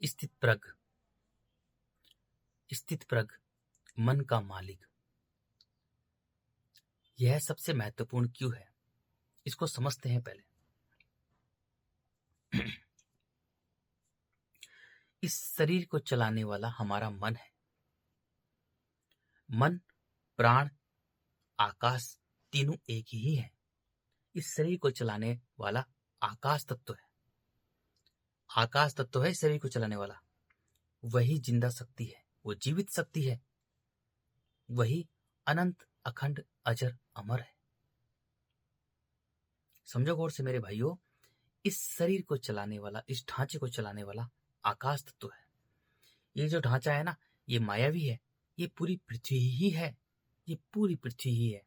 स्थित प्रज्ञ, स्थित प्रज्ञ मन का मालिक। यह सबसे महत्वपूर्ण क्यों है, इसको समझते हैं पहले। इस शरीर को चलाने वाला हमारा मन है। मन, प्राण, आकाश तीनों एक ही है। इस शरीर को चलाने वाला आकाश तत्व है। आकाश तत्व है इस शरीर को चलाने वाला। वही जिंदा शक्ति है, वो जीवित शक्ति है। वही अनंत, अखंड, अजर, अमर है। समझो गौर से मेरे भाइयों, इस शरीर को चलाने वाला, इस ढांचे को चलाने वाला आकाश तत्व है। ये जो ढांचा है ना, ये मायावी है। ये पूरी पृथ्वी ही है। ये पूरी पृथ्वी ही है।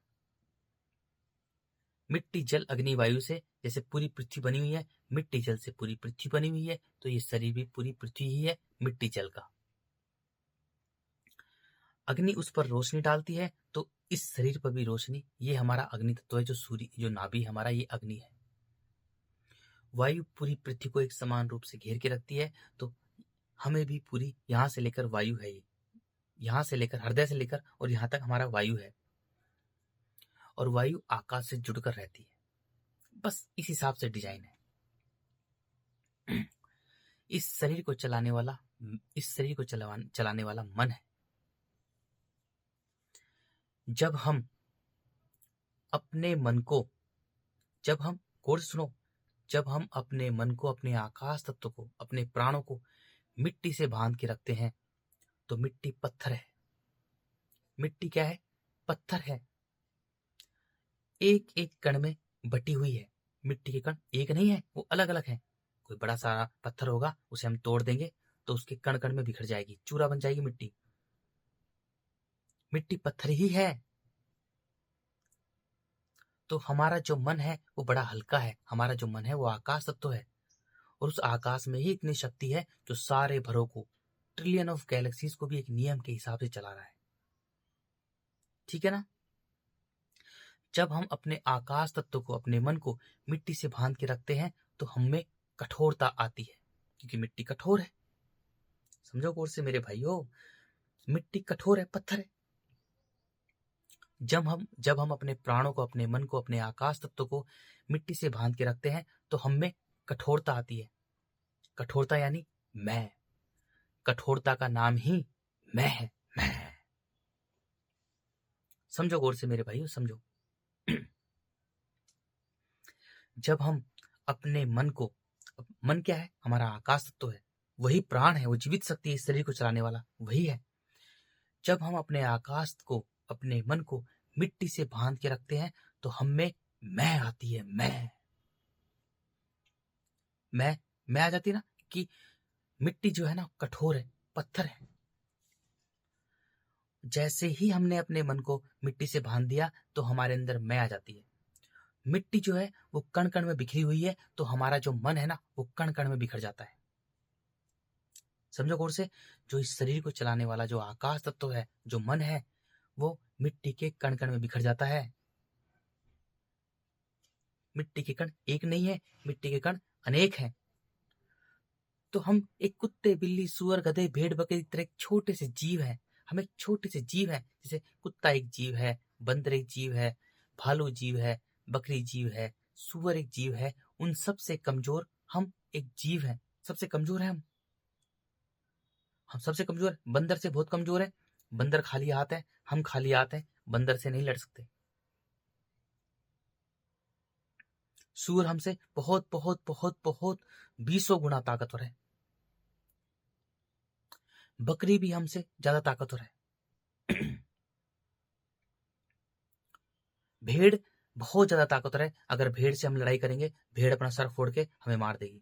मिट्टी, जल, अग्नि, वायु से जैसे पूरी पृथ्वी बनी हुई है, मिट्टी जल से पूरी पृथ्वी बनी हुई है, तो ये शरीर भी पूरी पृथ्वी ही है, मिट्टी जल का। अग्नि उस पर रोशनी डालती है तो इस शरीर पर भी रोशनी, ये हमारा अग्नि तत्व है। जो सूर्य, जो नाभि हमारा, ये अग्नि है। वायु पूरी पृथ्वी को एक समान रूप से घेर के रखती है, तो हमें भी पूरी, यहां से लेकर वायु है, ये यहां से लेकर, हृदय से लेकर और यहां तक हमारा वायु है। और वायु आकाश से जुड़कर रहती है। बस इस हिसाब से डिजाइन है। इस शरीर को चलाने वाला, इस शरीर को चलाने वाला मन है। जब हम अपने मन को, जब हम, कोर्स सुनो, जब हम अपने मन को, अपने आकाश तत्व को, अपने प्राणों को मिट्टी से बांध के रखते हैं, तो मिट्टी पत्थर है। मिट्टी क्या है? पत्थर है। एक एक कण में बटी हुई है। मिट्टी के कण एक नहीं है, वो अलग अलग है। कोई बड़ा सारा पत्थर होगा, उसे हम तोड़ देंगे तो उसके कण कण में बिखर जाएगी, चूरा बन जाएगी मिट्टी। मिट्टी पत्थर ही है। तो हमारा जो मन है वो बड़ा हल्का है। हमारा जो मन है वो आकाश तत्व है। और उस आकाश में ही इतनी शक्ति है जो सारे भरों को, ट्रिलियन ऑफ गैलेक्सीज को भी एक नियम के हिसाब से चला रहा है। ठीक है ना? जब हम अपने आकाश तत्व को, अपने मन को मिट्टी से बांध के रखते हैं तो हमें कठोरता आती है, क्योंकि मिट्टी कठोर है। समझो गौर से मेरे भाइयों, मिट्टी कठोर है, पत्थर है। जब हम अपने प्राणों को, अपने मन को, अपने आकाश तत्व को मिट्टी से बांध के रखते हैं तो हमें कठोरता आती है। कठोरता यानी मैं। कठोरता का नाम ही मैं है, मैं। समझो गौर से मेरे भाइयों, समझो। जब हम अपने मन को, मन क्या है? हमारा आकाश तत्व है, वही प्राण है, वो जीवित शक्ति है, इस शरीर को चलाने वाला वही है। जब हम अपने आकाश को, अपने मन को मिट्टी से बांध के रखते हैं तो हमें मैं आती है, मैं आ जाती है ना, कि मिट्टी जो है ना कठोर है, पत्थर है। जैसे ही हमने अपने मन को मिट्टी से बांध दिया तो हमारे अंदर मैं आ जाती है। मिट्टी जो है वो कण कण में बिखरी हुई है, तो हमारा जो मन है ना वो कण कण में बिखर जाता है। समझो गौर से, जो इस शरीर को चलाने वाला जो आकाश तत्व है, जो मन है, वो मिट्टी के कण कण में बिखर जाता है। मिट्टी के कण एक नहीं है, मिट्टी के कण अनेक हैं। तो हम एक कुत्ते, बिल्ली, सुअर, गधे, भेड़, बकरी की तरह एक छोटे से जीव हैं। हम एक छोटे से जीव हैं। जैसे कुत्ता एक जीव है, बंदर एक जीव है, भालू जीव है, बकरी जीव है, सुअर एक जीव है। उन सबसे कमजोर हम एक जीव हैं। सबसे कमजोर है हम सबसे कमजोर, बंदर से बहुत कमजोर है। बंदर खाली हाथ है, हम खाली हाथ है, बंदर से नहीं लड़ सकते। सूअर हमसे बहुत बहुत बहुत बहुत 20 गुना ताकतवर है। बकरी भी हमसे ज्यादा ताकतवर है। भेड़ बहुत ज्यादा ताकतवर है। अगर भेड़ से हम लड़ाई करेंगे, भेड़ अपना सर फोड़ के हमें मार देगी।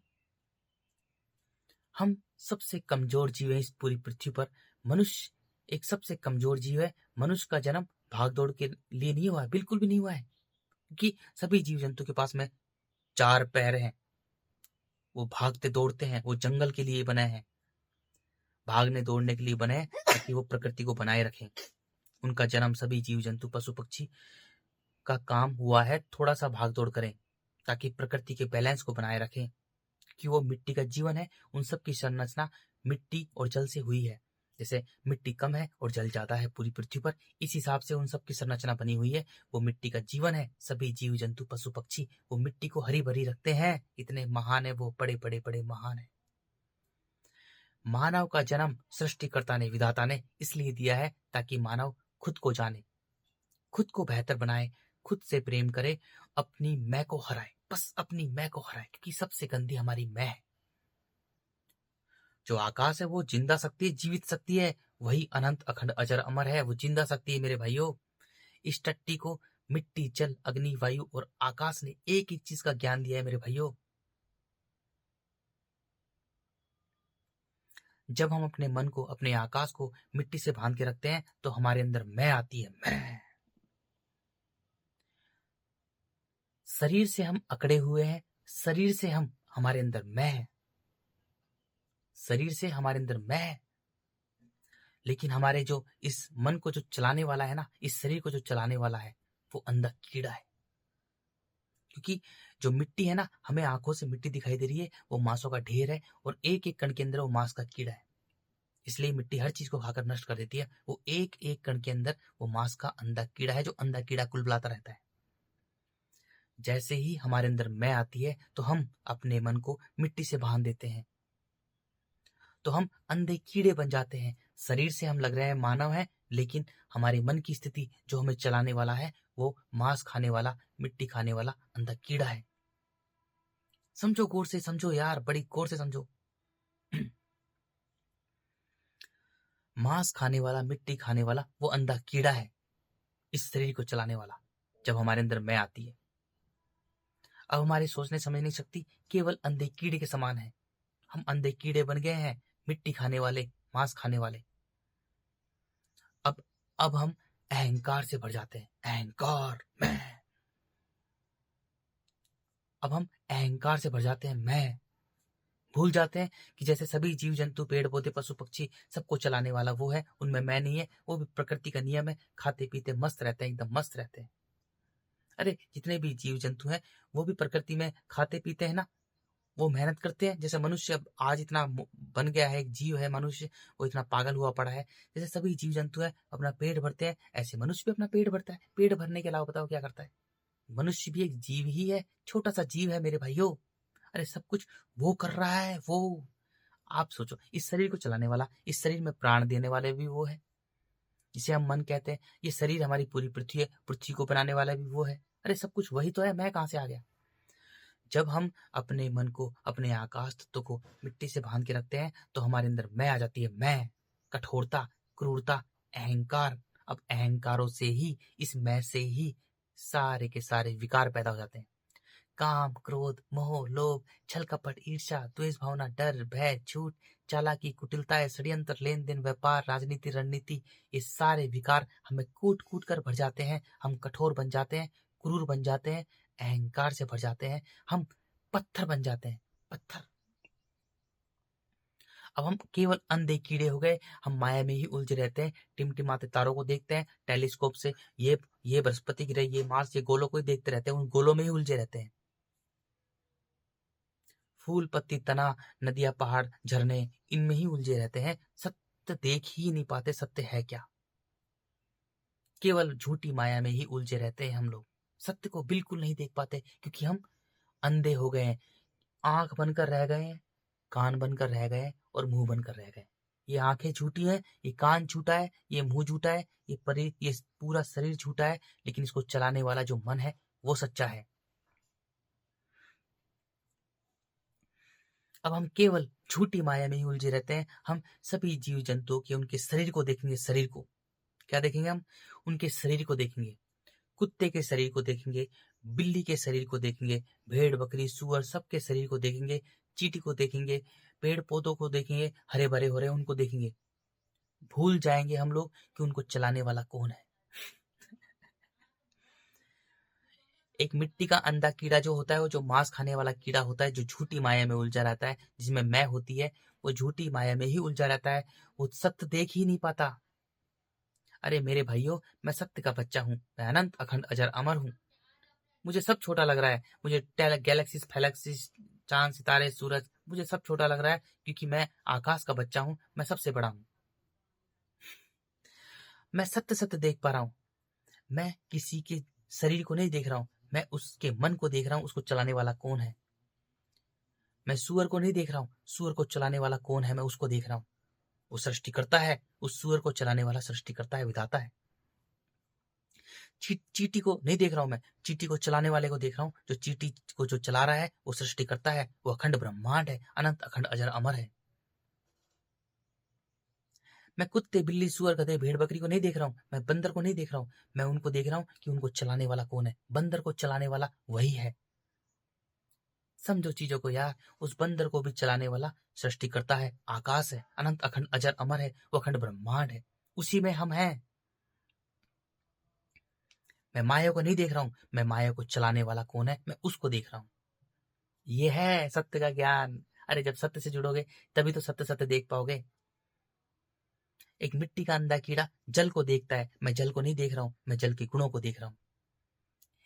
हम सबसे कमजोर जीव है इस पूरी पृथ्वी पर। मनुष्य एक सबसे कमजोर जीव है। मनुष्य का जन्म भाग दौड़ के लिए नहीं हुआ है, बिल्कुल भी नहीं हुआ है। क्योंकि सभी जीव जंतु के पास में 4 पैर हैं, वो भागते दौड़ते हैं, वो जंगल के लिए बने हैं, भागने दौड़ने के लिए बने हैं, ताकि वो प्रकृति को बनाए रखें। उनका जन्म, सभी जीव जंतु, पशु पक्षी का काम हुआ है थोड़ा सा भाग दौड़ करें, ताकि प्रकृति के बैलेंस को बनाए रखें। क्योंकि वो मिट्टी का जीवन है। उन सब की संरचना मिट्टी और जल से हुई है। जैसे मिट्टी कम है और जल ज्यादा है पूरी पृथ्वी पर, इस हिसाब से उन सब की संरचना बनी हुई है। वो मिट्टी का जीवन है। सभी जीव जंतु पशु पक्षी वो मिट्टी को हरी भरी रखते हैं। इतने महान है वो, बड़े बड़े बड़े महान है। मानव का जन्म सृष्टिकर्ता ने, विधाता ने इसलिए दिया है ताकि मानव खुद को जाने, खुद को बेहतर बनाए, खुद से प्रेम करे, अपनी मैं को हराए, बस अपनी मैं को हराए, क्योंकि सबसे गंदी हमारी मैं है। जो आकाश है वो जिंदा शक्ति है, जीवित शक्ति है। वही अनंत अखंड अजर अमर है, वो जिंदा शक्ति है मेरे भाइयों। इस टट्टी को मिट्टी जल अग्नि वायु और आकाश ने एक एक चीज का ज्ञान दिया है मेरे भाइयों। जब हम अपने मन को, अपने आकाश को मिट्टी से बांध के रखते हैं तो हमारे अंदर मैं आती है, मैं। शरीर से हम अकड़े हुए हैं, शरीर से हम, हमारे अंदर मैं है, शरीर से हमारे अंदर मैं है। लेकिन हमारे जो इस मन को जो चलाने वाला है ना, इस शरीर को जो चलाने वाला है, वो अंधा कीड़ा है। क्योंकि जो मिट्टी है ना, हमें आंखों से मिट्टी दिखाई दे रही है, वो मांसों का ढेर है और एक एक कण के अंदर वो मांस का कीड़ा है। इसलिए मिट्टी हर चीज को खाकर नष्ट कर देती है। वो एक एक कण के अंदर वो मांस का अंधा कीड़ा है, जो अंधा कीड़ा कुलबुलाता रहता है। जैसे ही हमारे अंदर मैं आती है तो हम अपने मन को मिट्टी से बांध देते हैं, तो हम अंधे कीड़े बन जाते हैं। शरीर से हम लग रहे हैं मानव है, लेकिन हमारे मन की स्थिति जो हमें चलाने वाला है वो मांस खाने वाला, मिट्टी खाने वाला अंधा कीड़ा है। समझो, गौर से समझो यार, बड़ी गौर से समझो। मांस खाने वाला, मिट्टी खाने वाला वो अंधा कीड़ा है, इस शरीर को चलाने वाला। जब हमारे अंदर मैं आती है, अब हमारे सोचने समझने शक्ति केवल अंधे कीड़े के समान है। हम अंधे कीड़े बन गए हैं, मिट्टी खाने वाले, मांस खाने वाले। अब हम अहंकार से भर जाते हैं, अहंकार, मैं। अब हम अहंकार से भर जाते हैं, मैं। भूल जाते हैं कि जैसे सभी जीव जंतु, पेड़ पौधे, पशु पक्षी, सबको चलाने वाला वो है, उनमें मैं नहीं है। वो भी प्रकृति का नियम है, खाते पीते मस्त रहते हैं, एकदम मस्त रहते हैं। अरे जितने भी जीव जंतु हैं वो भी प्रकृति में खाते पीते हैं ना, वो मेहनत करते हैं। जैसे मनुष्य अब आज इतना बन गया है, एक जीव है मनुष्य, वो इतना पागल हुआ पड़ा है। जैसे सभी जीव जंतु है अपना पेट भरते हैं, ऐसे मनुष्य भी अपना पेट भरता है। पेट भरने के अलावा बताओ क्या करता है? मनुष्य भी एक जीव ही है, छोटा सा जीव है मेरे भाइयों। अरे सब कुछ वो कर रहा है वो। आप सोचो, इस शरीर को चलाने वाला, इस शरीर में प्राण देने वाले भी वो है, जिसे हम मन कहते हैं। ये शरीर हमारी पूरी पृथ्वी है, पृथ्वी को बनाने वाला भी वो है। अरे सब कुछ वही तो है, मैं कहां से आ गया? जब हम अपने मन को, अपने आकाश तत्व को मिट्टी से बांध के रखते हैं तो हमारे अंदर मैं आ जाती है, मैं। कठोरता, क्रूरता, अहंकार। अब अहंकारों से ही, इस मैं से ही सारे के सारे विकार पैदा हो जाते हैं। काम, क्रोध, मोह, लोभ, छल कपट, ईर्ष्या, द्वेष भावना, डर, भय, झूठ, चालाकी, कुटिलता, षड्यंत्र, लेन देन, व्यापार, राजनीति, रणनीति, ये सारे विकार हमें कूट कूट कर भर जाते हैं। हम कठोर बन जाते हैं, क्रूर बन जाते हैं, अहंकार से भर जाते हैं, हम पत्थर बन जाते हैं, पत्थर। अब हम केवल अंधे कीड़े हो गए, हम माया में ही उलझे रहते हैं। टिमटिमाते तारों को देखते हैं टेलीस्कोप से, ये बृहस्पति ग्रह, ये मार्स, ये गोलों को ही देखते रहते हैं, उन गोलों में ही उलझे रहते हैं। फूल, पत्ती, तना, नदियां, पहाड़, झरने, इनमें ही उलझे रहते हैं। सत्य देख ही नहीं पाते, सत्य है क्या? केवल झूठी माया में ही उलझे रहते हैं हम लोग, सत्य को बिल्कुल नहीं देख पाते, क्योंकि हम अंधे हो गए हैं। आंख बनकर रह गए हैं, कान बनकर रह गए और मुंह बनकर रह गए। ये आंखें झूठी हैं, ये कान झूठा है, ये मुंह झूठा है, ये पूरा शरीर झूठा है, लेकिन इसको चलाने वाला जो मन है वो सच्चा है। अब हम केवल झूठी माया में ही उलझे रहते हैं। हम सभी जीव जंतुओं के, उनके शरीर को देखेंगे, शरीर को क्या देखेंगे? हम उनके शरीर को देखेंगे, कुत्ते के शरीर को देखेंगे, बिल्ली के शरीर को देखेंगे, भेड़, बकरी, सुअर, सबके शरीर को देखेंगे, चींटी को देखेंगे, पेड़ पौधों को देखेंगे, हरे भरे हो रहे उनको देखेंगे। भूल जाएंगे हम लोग कि उनको चलाने वाला कौन है। एक मिट्टी का अंधा कीड़ा जो होता है, वो जो मांस खाने वाला कीड़ा होता है, जो झूठी माया में उलझा रहता है, जिसमें मैं होती है, वो झूठी माया में ही उलझा रहता है, वो सत्य देख ही नहीं पाता। अरे मेरे भाइयों, मैं सत्य का बच्चा हूँ, मैं अनंत अखंड अजर अमर हूँ। मुझे सब छोटा लग रहा है, मुझे गैलेक्सीज, फैलेक्सीज, चांद, सितारे, सूरज, मुझे सब छोटा लग रहा है क्योंकि मैं आकाश का बच्चा हूं, मैं सबसे बड़ा हूं। मैं सत्य सत्य देख पा रहा हूं। मैं किसी के शरीर को नहीं देख रहा हूं, मैं उसके मन को देख रहा हूं, उसको चलाने वाला कौन है। मैं सुअर को नहीं देख रहा हूं, सुअर को चलाने वाला कौन है, मैं उसको देख रहा हूं। वो सृष्टिकर्ता है, उस सुअर को चलाने वाला सृष्टिकर्ता है, विधाता है। चींटी को नहीं देख रहा हूं मैं, चींटी को चलाने वाले को देख रहा हूं। जो चींटी को जो चला रहा है वो सृष्टिकर्ता है, वो अखंड ब्रह्मांड है, अनंत अखंड अजर अमर है। मैं कुत्ते बिल्ली सुअर गधे भेड़ बकरी को नहीं देख रहा हूं, मैं बंदर को नहीं देख रहा हूं, मैं उनको देख रहा हूं कि उनको चलाने वाला कौन है। बंदर को चलाने वाला वही है। समझो चीजों को यार, उस बंदर को भी चलाने वाला सृष्टिकर्ता है, आकाश है, अनंत अखंड अजर अमर है, वो अखंड ब्रह्मांड है, उसी में हम हैं। मैं माया को नहीं देख रहा हूं, मैं माया को चलाने वाला कौन है, मैं उसको देख रहा हूं। ये है सत्य का ज्ञान। अरे जब सत्य से जुड़ोगे तभी तो सत्य सत्य देख पाओगे। एक मिट्टी का अंधा कीड़ा जल को देखता है, मैं जल को नहीं देख रहा हूं, मैं जल के गुणों को देख रहा हूं।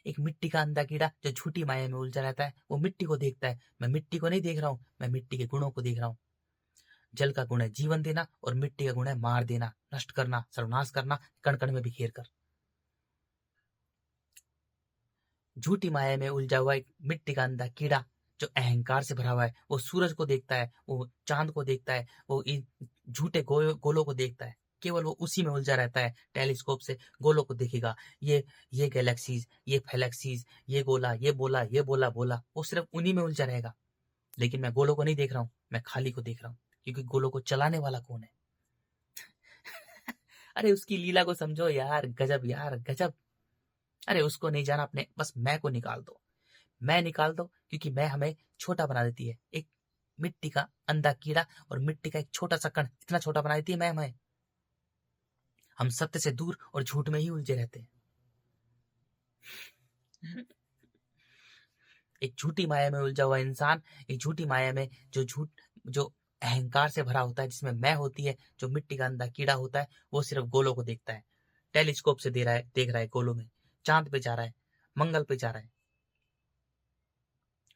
एक मिट्टी का अंधा कीड़ा जो झूठी माया में उलझा रहता है, वो मिट्टी को देखता है, मैं मिट्टी को नहीं देख रहा हूं, मैं मिट्टी के गुणों को देख रहा हूं। जल का गुण है जीवन देना और मिट्टी का गुण है मार देना, नष्ट करना, सर्वनाश करना, कण कण में बिखेर कर। झूठी माया में उलझा हुआ एक मिट्टी का अंधा कीड़ा जो अहंकार से भरा हुआ है, वो सूरज को देखता है, वो चांद को देखता है, वो इन झूठे गोलों को देखता है, केवल वो उसी में उलझा रहता है। टेलीस्कोप से गोलों को देखेगा, ये गैलेक्सीज, ये फैलेक्सीज, ये गोला, ये बोला, ये बोला बोला, वो सिर्फ उन्हीं में उलझा रहेगा। लेकिन मैं गोलों को नहीं देख रहा हूँ, मैं खाली को देख रहा हूँ, क्योंकि गोलों को चलाने वाला कौन है। अरे उसकी लीला को समझो यार, गजब यार गजब। अरे उसको नहीं जाना, अपने बस मैं को निकाल दो, मैं निकाल दो, क्योंकि मैं हमें छोटा बना देती है। एक मिट्टी का अंधा कीड़ा और मिट्टी का एक छोटा सा कण इतना छोटा बना देती है मैं हमें। हम सत्य से दूर और झूठ में ही उलझे रहते हैं। एक झूठी माया में उलझा हुआ इंसान, एक झूठी माया में जो अहंकार से भरा होता है, जिसमें मैं होती है, जो मिट्टी का अंधा कीड़ा होता है, वो सिर्फ गोलों को देखता है। टेलीस्कोप से देख रहा है गोलों में, चांद पे जा रहा है, मंगल पे जा रहा है।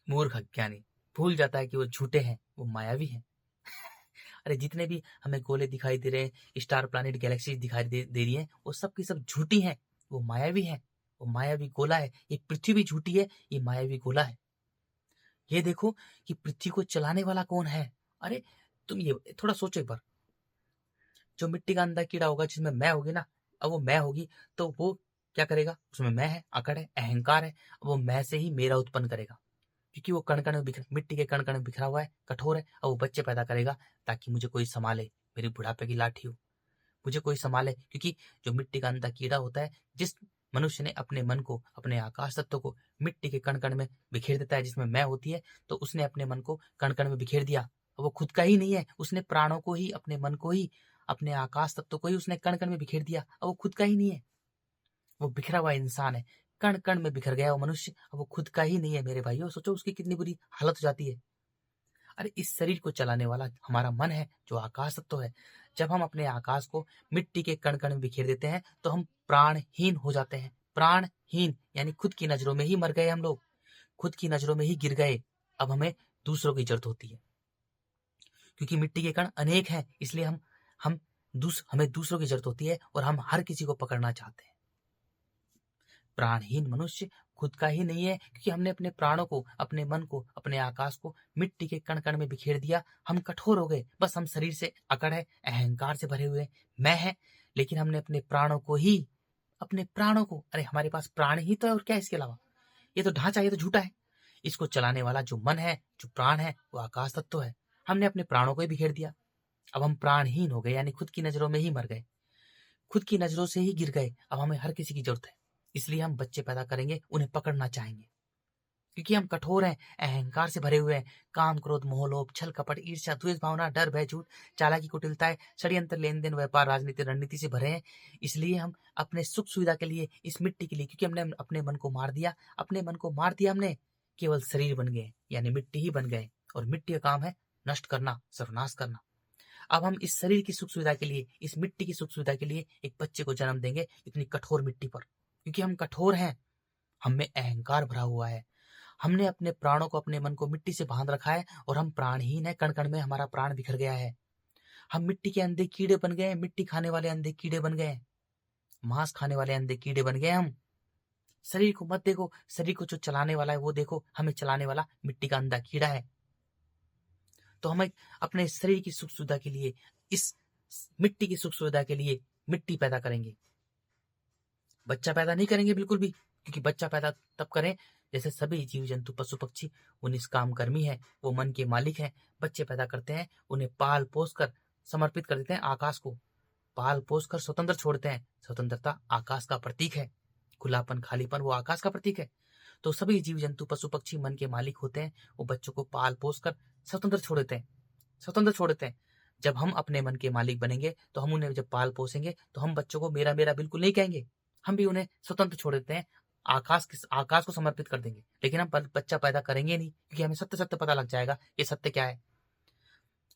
मूर्ख अज्ञानी भूल जाता है कि वो झूठे हैं, वो मायावी हैं। अरे जितने भी हमें गोले दिखाई दे रहे हैं, स्टार प्लैनेट गैलेक्सी दिखाई दे रही है, वो सब की सब झूठी हैं, वो मायावी हैं, वो मायावी गोला है। ये पृथ्वी भी झूठी है, ये मायावी गोला है। ये देखो कि पृथ्वी को चलाने वाला कौन है। अरे तुम ये थोड़ा सोचो एक बार, जो मिट्टी का अंधा कीड़ा होगा जिसमें मैं होगी ना, अब वो मैं होगी तो वो क्या करेगा, उसमें मैं है, अकड़ है, अहंकार है, अब वो मैं से ही मेरा उत्पन्न करेगा, क्योंकि वो कण कण में मिट्टी के कण कण में बिखरा हुआ है, कठोर है। अब वो बच्चे पैदा करेगा ताकि मुझे कोई संभाले, मेरी बुढ़ापे की लाठी हो, मुझे कोई संभाले। क्योंकि जो मिट्टी का अंधा कीड़ा होता है, जिस मनुष्य ने अपने मन को, अपने आकाश तत्व को मिट्टी के कण कण में बिखेर देता है, जिसमें मैं होती है, तो उसने अपने मन को कण कण में बिखेर दिया। वो खुद का ही नहीं है, उसने प्राणों को ही, अपने मन को ही, अपने आकाश तत्व को ही उसने कण कण में बिखेर दिया। अब वो खुद का ही नहीं है, वो बिखरा हुआ इंसान है, कण कण में बिखर गया वो मनुष्य। अब वो खुद का ही नहीं है मेरे भाइयों, सोचो उसकी कितनी बुरी हालत हो जाती है। अरे इस शरीर को चलाने वाला हमारा मन है, जो आकाश तत्व है। जब हम अपने आकाश को मिट्टी के कण कण में बिखेर देते हैं तो हम प्राणहीन हो जाते हैं। प्राणहीन यानी खुद की नजरों में ही मर गए हम लोग, खुद की नजरों में ही गिर गए। अब हमें दूसरों की जरूरत होती है, क्योंकि मिट्टी के कण अनेक हैं, इसलिए हम हमें दूसरों की जरूरत होती है और हम हर किसी को पकड़ना चाहते हैं। प्राणहीन मनुष्य खुद का ही नहीं है, क्योंकि हमने अपने प्राणों को, अपने मन को, अपने आकाश को मिट्टी के कण कण में बिखेर दिया। हम कठोर हो गए, बस हम शरीर से अकड़ है, अहंकार से भरे हुए मैं है। लेकिन हमने अपने प्राणों को ही, अपने प्राणों को, अरे हमारे पास प्राण ही तो है और क्या इसके अलावा। ये तो ढांचा, ये तो झूठा है। इसको चलाने वाला जो मन है, जो प्राण है, वो आकाश तत्व है। हमने अपने प्राणों को ही बिखेर दिया। अब हम प्राणहीन हो गए, यानी खुद की नजरों में ही मर गए, खुद की नजरों से ही गिर गए। अब हमें हर किसी की जरूरत है, इसलिए हम बच्चे पैदा करेंगे, उन्हें पकड़ना चाहेंगे, क्योंकि हम कठोर हैं, अहंकार से भरे हुए हैं। काम क्रोध मोह लोभ छल कपट ईर्ष्या द्वेष भावना डर भय झूठ चालाकी कुटिलता है षड्यंत्र लेन देन व्यापार राजनीति रणनीति से भरे हैं। इसलिए हम अपने सुख सुविधा के लिए, इस मिट्टी के लिए, क्योंकि हमने अपने मन को मार दिया, अपने मन को मार दिया हमने, केवल शरीर बन गए, यानी मिट्टी ही बन गए। और मिट्टी का काम है नष्ट करना, सर्वनाश करना। अब हम इस शरीर की सुख सुविधा के लिए, इस मिट्टी की सुख सुविधा के लिए एक बच्चे को जन्म देंगे इतनी कठोर मिट्टी पर, क्योंकि हम कठोर हैं, हम में अहंकार भरा हुआ है, हमने अपने प्राणों को, अपने मन को मिट्टी से बांध रखा है और हम प्राणहीन है। कण कण में हमारा प्राण बिखर गया है। हम मिट्टी के अंधे कीड़े बन गए हैं। मिट्टी खाने वाले अंधे कीड़े बन गए हैं। मांस खाने वाले अंधे कीड़े बन गए हम। शरीर को मत देखो, शरीर को जो चलाने वाला है वो देखो। हमें चलाने वाला मिट्टी का अंधा कीड़ा है। तो हमें अपने शरीर की सुख सुविधा के लिए, इस मिट्टी की सुख सुविधा के लिए मिट्टी पैदा करेंगे। बच्चा पैदा नहीं करेंगे बिल्कुल भी, क्योंकि बच्चा पैदा तब करें जैसे सभी जीव जंतु, पशु पक्षी वो निष्काम कर्मी है, वो मन के मालिक है। बच्चे पैदा करते हैं, उन्हें पाल पोस कर समर्पित कर देते हैं आकाश को। पाल पोस कर स्वतंत्र छोड़ते हैं। स्वतंत्रता आकाश का प्रतीक है। खुलापन, खालीपन वो आकाश का प्रतीक है। तो सभी जीव जंतु, पशु पक्षी मन के मालिक होते हैं। वो बच्चों को पाल पोस कर स्वतंत्र छोड़ देते हैं। स्वतंत्र छोड़ देते हैं। जब हम अपने मन के मालिक बनेंगे तो हम उन्हें जब पाल पोसेंगे तो हम बच्चों को मेरा मेरा बिल्कुल नहीं कहेंगे। हम भी उन्हें स्वतंत्र छोड़ देते हैं। आकाश को समर्पित कर देंगे। लेकिन हम बच्चा पैदा करेंगे नहीं, क्योंकि हमें सत्य सत्य पता लग जाएगा ये सत्य क्या है।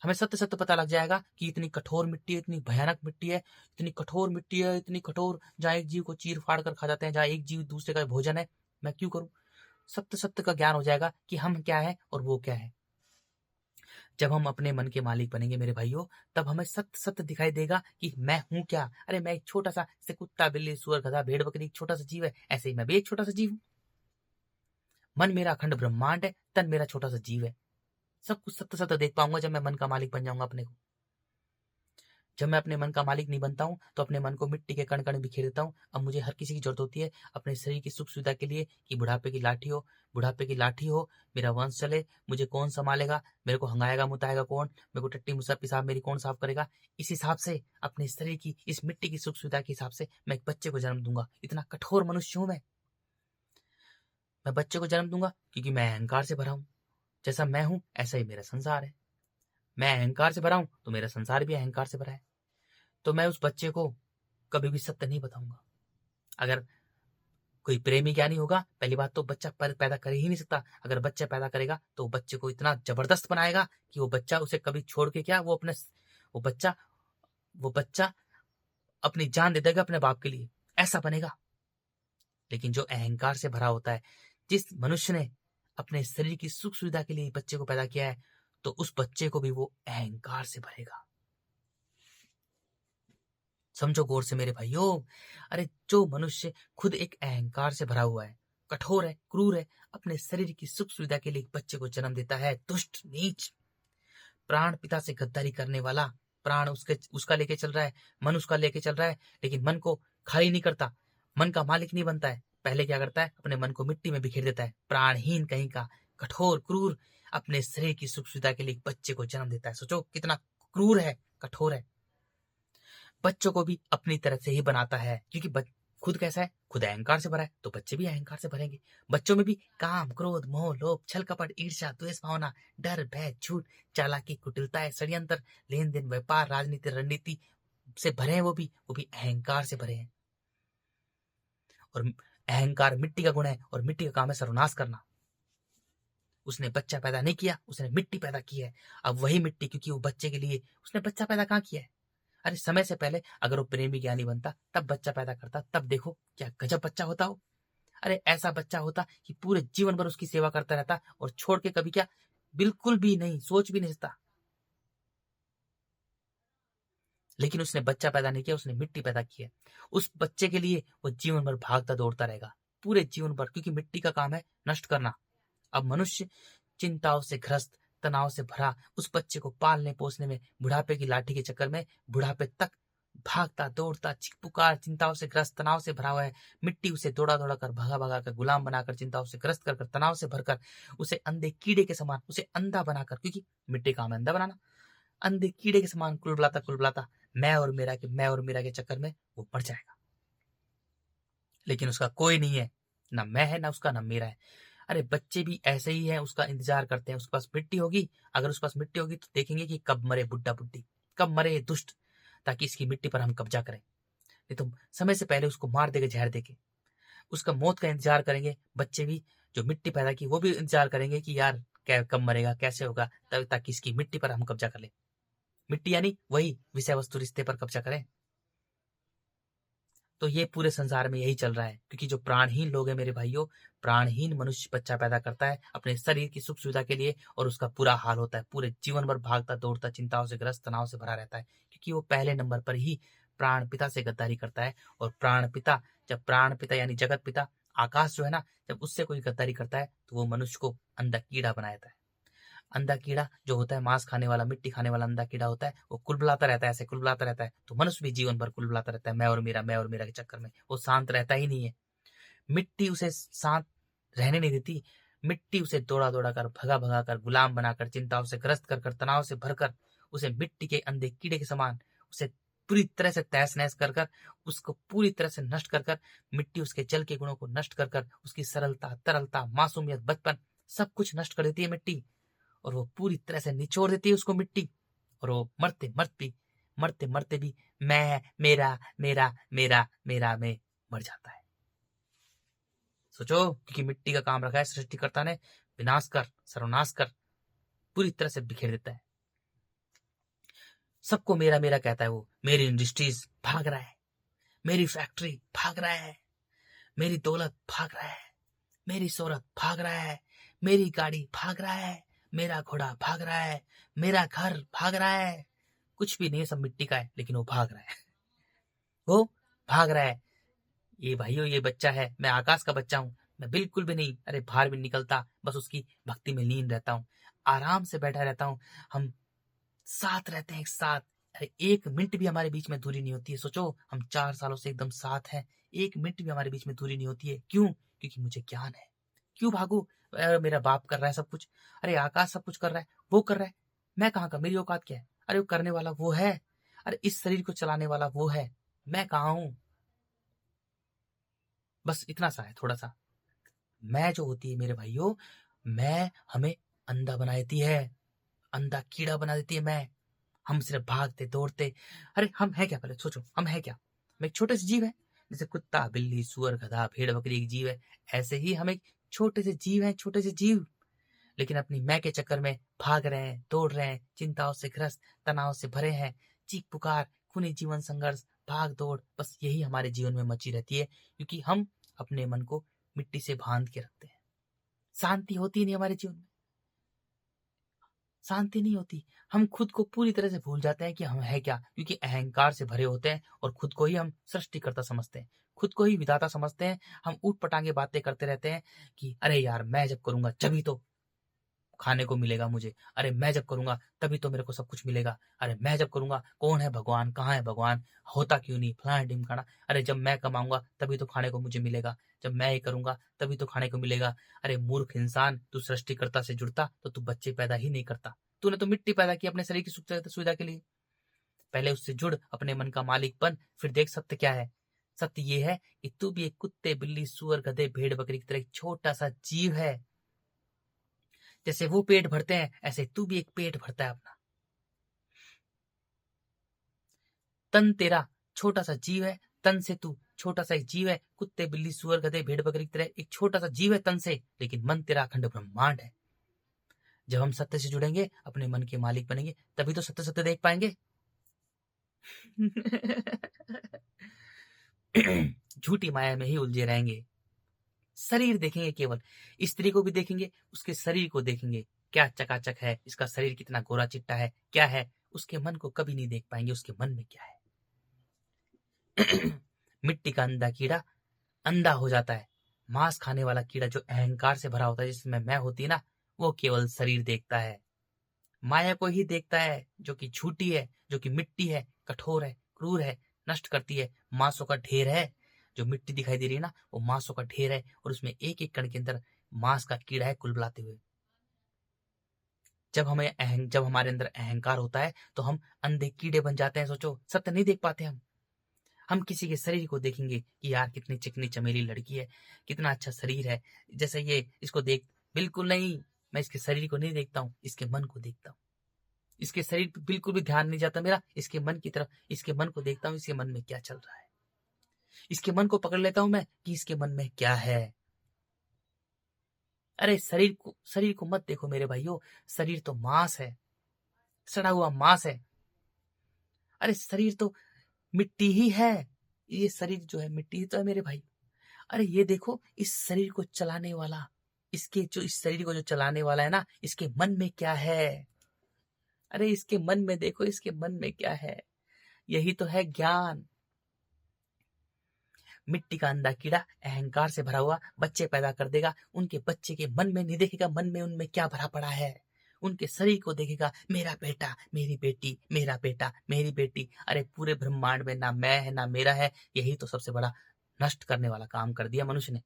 हमें सत्य सत्य पता लग जाएगा कि इतनी कठोर मिट्टी है, इतनी भयानक मिट्टी है, इतनी कठोर मिट्टी है, इतनी कठोर, जहाँ एक जीव को चीर फाड़ कर खा जाते हैं, जहाँ एक जीव दूसरे का भोजन है। मैं क्यों करूं? सत्य सत्य का ज्ञान हो जाएगा कि हम क्या है और वो क्या है। जब हम अपने मन के मालिक बनेंगे मेरे भाइयों, तब हमें सत्य सत्य दिखाई देगा कि मैं हूं क्या। अरे मैं एक छोटा सा, जैसे कुत्ता, बिल्ली, सुअर, गधा, भेड़, बकरी एक छोटा सा जीव है, ऐसे ही मैं भी एक छोटा सा जीव हूं। मन मेरा अखंड ब्रह्मांड है, तन मेरा छोटा सा जीव है। सब कुछ सत्य सत्य देख पाऊंगा जब मैं मन का मालिक बन जाऊंगा अपने को। जब मैं अपने मन का मालिक नहीं बनता हूं तो अपने मन को मिट्टी के कण कण बिखेर देता हूं। अब मुझे हर किसी की जरूरत होती है अपने शरीर की सुख सुविधा के लिए, कि बुढ़ापे की लाठी हो, बुढ़ापे की लाठी हो, मेरा वंश चले, मुझे कौन संभालेगा, मेरे को हंगाएगा मुताएगा कौन, मेरे को टट्टी मुसा पिसाब मेरी कौन साफ करेगा। इस हिसाब से, अपने शरीर की इस मिट्टी की सुख सुविधा के हिसाब से मैं एक बच्चे को जन्म दूंगा। इतना कठोर मनुष्य हूं मैं बच्चे को जन्म दूंगा क्योंकि मैं अहंकार से भरा हूं। जैसा मैं हूं ऐसा ही मेरा संसार है। मैं अहंकार से भरा हूं तो मेरा संसार भी अहंकार से भरा है। तो मैं उस बच्चे को कभी भी सत्य नहीं बताऊंगा। अगर कोई प्रेमी ज्ञानी होगा, पहली बात तो बच्चा पैदा कर ही नहीं सकता। अगर बच्चा पैदा करेगा तो बच्चे को इतना जबरदस्त बनाएगा कि वो बच्चा उसे कभी छोड़ के क्या, वो बच्चा अपनी जान दे देगा अपने बाप के लिए, ऐसा बनेगा। लेकिन जो अहंकार से भरा होता है, जिस मनुष्य ने अपने शरीर की सुख सुविधा के लिए बच्चे को पैदा किया है, तो उस बच्चे को भी वो अहंकार से भरेगा। समझो गौर से मेरे भाइयों। अरे जो मनुष्य खुद एक अहंकार से भरा हुआ है, कठोर है, क्रूर है, अपने शरीर की सुख सुविधा के लिए एक बच्चे को जन्म देता है, दुष्ट, नीच, प्राण पिता से गद्दारी करने वाला, प्राण उसका लेके चल रहा है, मन उसका लेके चल रहा है, लेकिन मन को खाली नहीं करता, मन का मालिक नहीं बनता है। पहले क्या करता है? अपने मन को मिट्टी में बिखेर देता है। प्राणहीन कहीं का, कठोर, क्रूर, अपने शरीर की सुख सुविधा के लिए एक बच्चे को जन्म देता है। सोचो कितना क्रूर है, कठोर है। बच्चों को भी अपनी तरह से ही बनाता है, क्योंकि खुद कैसा है? खुद अहंकार से भरा है, तो बच्चे भी अहंकार से भरेंगे। बच्चों में भी काम, क्रोध, मोह, लोभ, छल कपट, ईर्ष्या, द्वेष भावना, डर, भय, झूठ, चालाकी, कुटिलता, षड्यंत्र, लेन देन, व्यापार, राजनीति, रणनीति से भरे हैं। वो भी अहंकार से भरे हैं। और अहंकार मिट्टी का गुण है, और मिट्टी का काम है सर्वनाश करना। उसने बच्चा पैदा नहीं किया, उसने मिट्टी पैदा की है। अब वही मिट्टी, क्योंकि वो बच्चे के लिए, उसने बच्चा पैदा कहाँ किया है? अरे समय से पहले अगर वो प्रेमी ज्ञानी बनता, तब बच्चा पैदा करता, तब देखो क्या गजब बच्चा होता हो। अरे ऐसा बच्चा होता कि पूरे जीवन भर उसकी सेवा करता रहता, और छोड़ के कभी क्या, बिल्कुल भी नहीं, सोच भी नहीं सकता। लेकिन उसने बच्चा पैदा नहीं किया, उसने मिट्टी पैदा की है। उस बच्चे के लिए वो जीवन भर भागता दौड़ता रहेगा, पूरे जीवन भर, क्योंकि मिट्टी का काम है नष्ट करना। अब मनुष्य चिंताओं से ग्रस्त, तनाव से भरा, उस बच्चे को पालने पोसने में, बुढ़ापे की लाठी के चक्कर में बुढ़ापे तक भागता दौड़ता, चिकपुकार, चिंताओं से ग्रस्त, तनाव से भरा हुआ है। मिट्टी उसे दौड़ा दौड़ा कर, भगा भगा कर, गुलाम बनाकर, चिंताओं से ग्रस्त कर, तनाव से भरकर, उसे अंधे कीड़े के समान, उसे अंधा बनाकर, क्योंकि मिट्टी काम है अंधा बनाना, अंधे कीड़े के समान कुलबुलाता मैं और मेरा के चक्कर में वो पड़ जाएगा। लेकिन उसका कोई नहीं है, ना मैं है, ना उसका, ना मेरा है। अरे बच्चे भी ऐसे ही हैं, उसका इंतजार करते हैं। उसके पास मिट्टी होगी, अगर उसके पास मिट्टी होगी तो देखेंगे कि कब मरे बुड्ढा बुड्ढी, कब मरे ये दुष्ट, ताकि इसकी मिट्टी पर हम कब्जा करें। नहीं तो समय से पहले उसको मार देंगे, जहर देके। उसका मौत का इंतजार करेंगे। बच्चे भी जो मिट्टी पैदा की, वो भी इंतजार करेंगे कि यार कब मरेगा, कैसे होगा, तब ताकि इसकी मिट्टी पर हम कब्जा कर लें। मिट्टी यानी वही विषय वस्तु, रिश्ते पर कब्जा करें। तो ये पूरे संसार में यही चल रहा है, क्योंकि जो प्राणहीन लोग हैं मेरे भाइयों, प्राणहीन मनुष्य बच्चा पैदा करता है अपने शरीर की सुख सुविधा के लिए, और उसका बुरा हाल होता है, पूरे जीवन भर भागता दौड़ता, चिंताओं से ग्रस्त, तनाव से भरा रहता है, क्योंकि वो पहले नंबर पर ही प्राण पिता से गद्दारी करता है। और प्राण पिता यानी जगत पिता आकाश जो है ना, जब उससे कोई गद्दारी करता है तो वो मनुष्य को अंधा कीड़ा बना देता है। अंधा कीड़ा जो होता है, मांस खाने वाला, मिट्टी खाने वाला अंधा कीड़ा होता है, वो कुलबुलाता रहता है, ऐसे कुलबुलाता रहता है। तो मनुष्य भी जीवन भर कुलबुलाता रहता है, मैं और मेरा के चक्कर में वो शांत रहता ही नहीं है। मिट्टी उसे शांत रहने नहीं देती। मिट्टी उसे दौड़ा दौड़ा कर, भगा भगा कर, गुलाम बनाकर, चिंताओं से ग्रस्त कर कर, तनाव से भरकर, उसे मिट्टी के अंधे कीड़े के समान उसे पूरी तरह से तहस नहस कर कर, उसको पूरी तरह से नष्ट कर कर, मिट्टी उसके जल के गुणों को नष्ट कर कर, उसकी सरलता, तरलता, मासूमियत, बचपन, सब कुछ नष्ट कर देती है मिट्टी। और वो पूरी तरह से निचोड़ देती है उसको मिट्टी। और वो मरते मरते भी मैं, मेरा, मेरा, मेरा, मेरा में मर जाता है। सोचो, क्योंकि मिट्टी का काम रखा है सृष्टिकर्ता ने, विनाश कर, सर्वनाश कर, पूरी तरह से बिखेर देता है। सबको मेरा मेरा कहता है वो। मेरी इंडस्ट्रीज भाग रहा है, मेरी फैक्ट्री भाग रहा है, मेरी दौलत भाग रहा है, मेरी शोहरत भाग रहा है, मेरी गाड़ी भाग रहा है, मेरा घोड़ा भाग रहा है, मेरा घर भाग रहा है। कुछ भी नहीं, सब मिट्टी का है, लेकिन वो भाग रहा है। वो भाग रहा है। ये भाइयों, ये बच्चा है, मैं आकाश का बच्चा हूँ, मैं बिल्कुल भी नहीं अरे बाहर भी निकलता, बस उसकी भक्ति में लीन रहता हूँ, आराम से बैठा रहता हूँ। हम साथ रहते हैं, एक साथ। अरे 1 मिनट भी हमारे बीच में दूरी नहीं होती है। सोचो, हम 4 सालों से एकदम साथ हैं, 1 मिनट भी हमारे बीच में दूरी नहीं होती है। क्यों? क्योंकि मुझे ज्ञान है। क्यों भागू? मेरा बाप कर रहा है सब कुछ, अरे आकाश सब कुछ कर रहा है, वो कर रहा है, मैं कहाँ का, मेरी औकात क्या है? अरे वो करने वाला वो है, अरे इस शरीर को चलाने वाला वो है, मैं कहाँ हूं? बस इतना सा है, थोड़ा सा। मैं जो होती है मेरे भाइयों, मैं हमें अंधा बना देती है, अंधा कीड़ा बना देती है मैं। हम सिर्फ भागते दौड़ते। अरे हम है क्या? पहले सोचो, हम है क्या? हम एक छोटे से जीव है। जैसे कुत्ता, बिल्ली, सुअर, गधा, भेड़, बकरी एक जीव है, ऐसे ही हम एक छोटे से जीव हैं, छोटे से जीव। लेकिन अपनी मैं के चक्कर में भाग रहे हैं, दौड़ रहे हैं, चिंताओं से ग्रस्त, तनाव से भरे हैं, चीख पुकार, खूनी जीवन संघर्ष, भाग दौड़, बस यही हमारे जीवन में मची रहती है, क्योंकि हम अपने मन को मिट्टी से बांध के रखते हैं। शांति होती नहीं हमारे जीवन में, शांति नहीं होती। हम खुद को पूरी तरह से भूल जाते हैं कि हम है क्या, क्योंकि अहंकार से भरे होते हैं और खुद को ही हम सृष्टिकर्ता समझते हैं, खुद को ही विधाता समझते हैं। हम ऊट पटांगे बातें करते रहते हैं कि अरे यार, मैं जब करूंगा तभी तो खाने को मिलेगा मुझे, अरे मैं जब करूंगा तभी तो मेरे को सब कुछ मिलेगा, अरे मैं जब करूंगा, कौन है भगवान, कहाँ है भगवान, होता क्यों नहीं, फलाना ढिमकाना, अरे जब मैं कमाऊंगा तभी तो खाने को मुझे मिलेगा, जब मैं ये करूंगा तभी तो खाने को मिलेगा। अरे मूर्ख इंसान, तू सृष्टिकर्ता से जुड़ता तो तू बच्चे पैदा ही नहीं करता। तूने तो मिट्टी पैदा की अपने शरीर की सुविधा के लिए। पहले उससे जुड़, अपने मन का मालिक बन, फिर देख सत्य क्या है। सत्य ये है कि तू भी एक कुत्ते, बिल्ली, सुअर, गधे, भेड़, बकरी की तरह एक छोटा सा जीव है। जैसे वो पेट भरते हैं, ऐसे तू भी एक पेट भरता है अपना। तन तेरा छोटा सा जीव है, तन से तू छोटा सा एक जीव है, कुत्ते, बिल्ली, सुअर, गधे, भेड़, बकरी की तरह एक छोटा सा जीव है तन से, लेकिन मन तेरा अखंड ब्रह्मांड है। जब हम सत्य से जुड़ेंगे, अपने मन के मालिक बनेंगे, तभी तो सत्य सत्य देख पाएंगे। झूठी माया में ही उलझे रहेंगे। शरीर देखेंगे केवल, स्त्री को भी देखेंगे, उसके शरीर को देखेंगे, क्या चकाचक है, इसका शरीर कितना गोरा चिट्टा है, क्या है, उसके मन को कभी नहीं देख पाएंगे, उसके मन में क्या है। मिट्टी का अंधा कीड़ा अंधा हो जाता है। मांस खाने वाला कीड़ा जो अहंकार से भरा होता है, जिसमें मैं होती है ना, वो केवल शरीर देखता है, माया को ही देखता है, जो कि झूठी है, जो कि मिट्टी है, कठोर है, क्रूर है, नष्ट करती है, मांसों का ढेर है। जो मिट्टी दिखाई दे रही है ना, वो मांसों का ढेर है, और उसमें एक एक कण के अंदर मांस का कीड़ा है कुलबुलाते हुए। जब हमारे अंदर अहंकार होता है, तो हम अंधे कीड़े बन जाते हैं। सोचो, सत्य नहीं देख पाते हम किसी के शरीर को देखेंगे कि यार कितनी चिकनी चमेली लड़की है, कितना अच्छा शरीर है, जैसे ये, इसको देख, बिल्कुल नहीं, मैं इसके शरीर को नहीं देखता हूँ, इसके मन को देखता हूँ। इसके शरीर पे बिल्कुल भी ध्यान नहीं जाता मेरा, इसके मन की तरफ, इसके मन को देखता हूँ, इसके मन में क्या चल रहा है, इसके मन को पकड़ लेता हूँ मैं कि इसके मन में क्या है। अरे शरीर को मत देखो मेरे भाइयों, शरीर तो मांस है, सड़ा हुआ मांस है। अरे शरीर तो मिट्टी ही है, ये शरीर जो है मिट्टी तो है मेरे भाई। अरे ये देखो, इस शरीर को चलाने वाला, इस शरीर को जो चलाने वाला है ना, इसके मन में क्या है? अरे इसके मन में देखो, इसके मन में क्या है? यही तो है ज्ञान। मिट्टी का अंधा कीड़ा अहंकार से भरा हुआ बच्चे पैदा कर देगा। उनके बच्चे के मन में नहीं देखेगा मन में उनमें क्या भरा पड़ा है। उनके शरीर को देखेगा, मेरा बेटा मेरी बेटी, मेरा बेटा मेरी बेटी। अरे पूरे ब्रह्मांड में ना मैं है ना मेरा है। यही तो सबसे बड़ा नष्ट करने वाला काम कर दिया मनुष्य ने।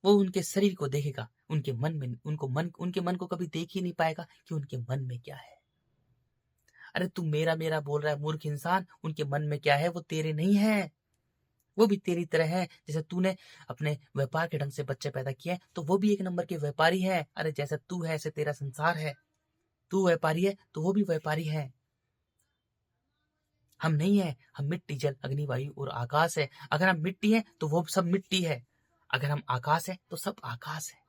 वो उनके शरीर को देखेगा, उनके मन में उनके मन को कभी देख ही नहीं पाएगा कि उनके मन में क्या है। अरे तू मेरा मेरा बोल रहा है मूर्ख इंसान। उनके मन में क्या है वो तेरे नहीं है। वो भी तेरी तरह है। जैसे तूने अपने व्यापार के ढंग से बच्चे पैदा किए तो वो भी एक नंबर के व्यापारी है। अरे जैसा तू है ऐसे तेरा संसार है। तू व्यापारी है तो वो भी व्यापारी है। हम नहीं है, हम मिट्टी जल अग्नि वायु और आकाश है। अगर हम मिट्टी है तो वो सब मिट्टी है। अगर हम आकाश है तो सब आकाश है।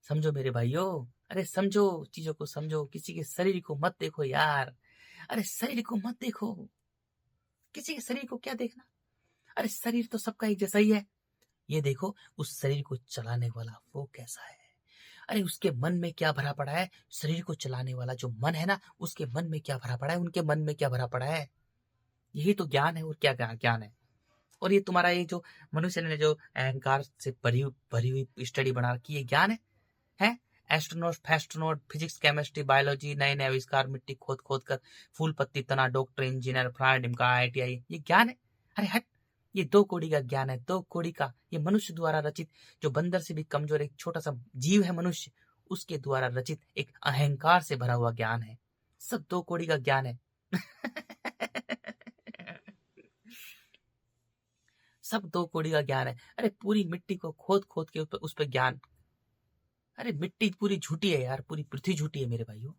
समझो मेरे भाइयों। अरे समझो, चीजों को समझो। किसी के शरीर को मत देखो यार। अरे शरीर को मत देखो। किसी के शरीर को क्या देखना। अरे शरीर तो सबका एक जैसा ही है। ये देखो, उस शरीर को चलाने वाला वो कैसा है। अरे उसके मन में क्या भरा पड़ा है। शरीर को चलाने वाला जो मन है ना, उसके मन में क्या भरा पड़ा है, उनके मन में क्या भरा पड़ा है। यही तो ज्ञान है। और क्या ज्ञान है। और ये तुम्हारा ये जो मनुष्य ने जो अहंकार से भरी हुई स्टडी बना रखी है, ज्ञान है। एस्ट्रोनॉट, फैस्ट्रोनॉट, फिजिक्स, केमिस्ट्री, बायोलॉजी, नए नए आविष्कार, मिट्टी खोद खोद कर फूल पत्ती तना, डॉक्टर, इंजीनियर, फ्लायर डिमका, IITI, ये ज्ञान है। अरे हट, ये 2 कौड़ी का ज्ञान है। 2 कौड़ी का। ये मनुष्य द्वारा रचित, जो बंदर से भी कमजोर एक छोटा सा जीव है मनुष्य, उसके द्वारा रचित एक अहंकार से भरा हुआ ज्ञान है। सब 2 कौड़ी का ज्ञान है। सब 2 कौड़ी का ज्ञान है। अरे पूरी मिट्टी को खोद खोद के उस पर ज्ञान। अरे मिट्टी पूरी झूठी है यार। पूरी पृथ्वी झूठी है मेरे भाइयों।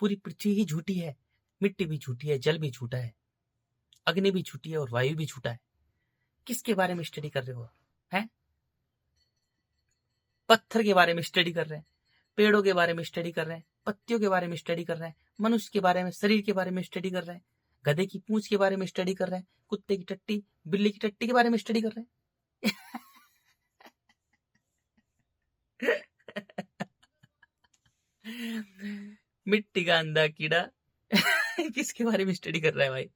पूरी पृथ्वी ही झूठी है। मिट्टी भी झूठी है, जल भी झूठा है, अग्नि भी झूठी है और वायु भी झूठा है। किसके बारे में स्टडी कर रहे हो? हैं? पत्थर के बारे में स्टडी कर रहे हैं, पेड़ों के बारे में स्टडी कर रहे हैं, पत्तियों के बारे में स्टडी कर रहे हैं, मनुष्य के बारे में, शरीर के बारे में स्टडी कर रहे हैं, गधे की पूंछ के बारे में स्टडी कर रहे हैं, कुत्ते की टट्टी, बिल्ली की टट्टी के बारे में स्टडी कर रहे हैं। मिट्टी का अंधा कीड़ा किसके बारे में स्टडी कर रहा है भाई?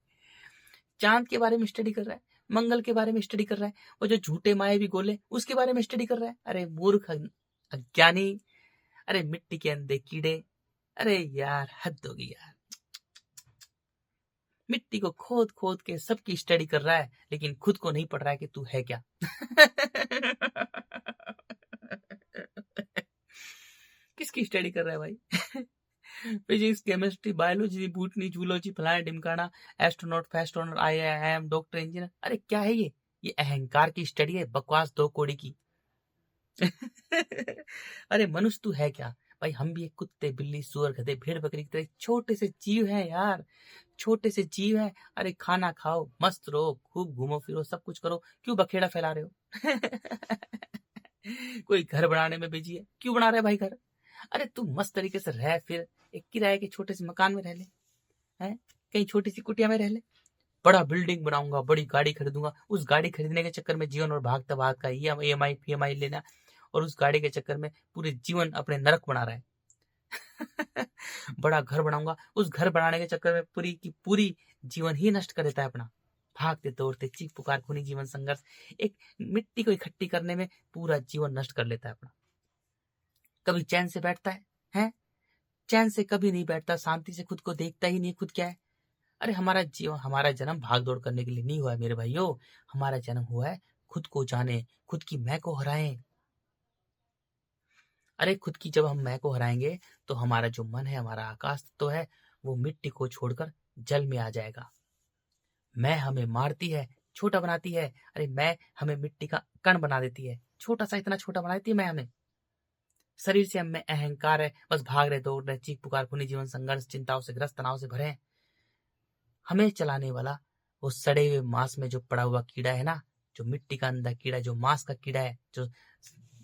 चांद के बारे में स्टडी कर रहा है, मंगल के बारे में स्टडी कर रहा है, वो जो झूठे मायावी गोले उसके बारे में स्टडी कर रहा है। अरे मूर्ख, अज्ञानी। अरे मिट्टी के अंधे कीड़े। अरे यार हद होगी यार। मिट्टी को खोद खोद के सबकी स्टडी कर रहा है, लेकिन खुद को नहीं पढ़ रहा है कि तू है क्या। किसकी स्टडी कर रहा है भाई? फिजिक्स, केमिस्ट्री, बायोलॉजी, बूटनी, जूलॉजी, फलाना ढिमकाना, एस्ट्रोनॉट, फैस्ट्रोनॉट, IIM, डॉक्टर, इंजीनियर। अरे क्या है ये? ये अहंकार की स्टडी है, बकवास 2 कौड़ी की। अरे मनुष्य तू है क्या भाई? हम भी एक कुत्ते, बिल्ली, सुअर, गधे, भेड़, बकरी की तरह छोटे से जीव हैं यार। छोटे से जीव हैं। अरे खाना खाओ, मस्त रहो, खूब घूमो फिरो, सब कुछ करो। क्यों बखेड़ा फैला रहे हो? कोई घर बनाने में बिजी है, क्यों बना रहे भाई घर? अरे तू मस्त तरीके से रह, फिर एक किराए के छोटे से मकान में रह ले, हैं? कहीं छोटी सी कुटिया में रह ले। बड़ा बिल्डिंग बनाऊंगा, बड़ी गाड़ी खरीदूंगा। उस गाड़ी खरीदने के चक्कर में जीवन और भागता भागता EMI PMI लेना, और उस गाड़ी के चक्कर में पूरे जीवन अपने नरक बना रहा है। बड़ा घर बनाऊंगा, उस घर बनाने के चक्कर में पूरी की पूरी जीवन ही नष्ट कर देता है अपना। भागते दौड़ते चीख पुकार खूनी जीवन संघर्ष, एक मिट्टी को इकट्ठी करने में पूरा जीवन नष्ट कर लेता है अपना। कभी चैन से बैठता है, हैं? चैन से कभी नहीं बैठता, शांति से खुद को देखता ही नहीं खुद क्या है। अरे हमारा जीवन, हमारा जन्म भाग दौड़ करने के लिए नहीं हुआ है मेरे भाइयों। हमारा जन्म हुआ है खुद को जाने, खुद की मैं को हराएं। अरे खुद की जब हम मैं को हराएंगे तो हमारा जो मन है, हमारा आकाश तो है, वो मिट्टी को छोड़कर जल में आ जाएगा। मैं हमें मारती है, छोटा बनाती है। अरे मैं हमें मिट्टी का कण बना देती है, छोटा सा, इतना छोटा बना देती है मैं हमें। शरीर से हमें अहंकार है, बस भाग रहे, दौड़ रहे, चीख पुकार खूनी जीवन संघर्ष, चिंताओं से ग्रस्त, तनाव से भरे हैं। हमें चलाने वाला वो सड़े हुए मांस में जो पड़ा हुआ कीड़ा है ना, जो मिट्टी का अंधा कीड़ा, जो मांस का कीड़ा है, जो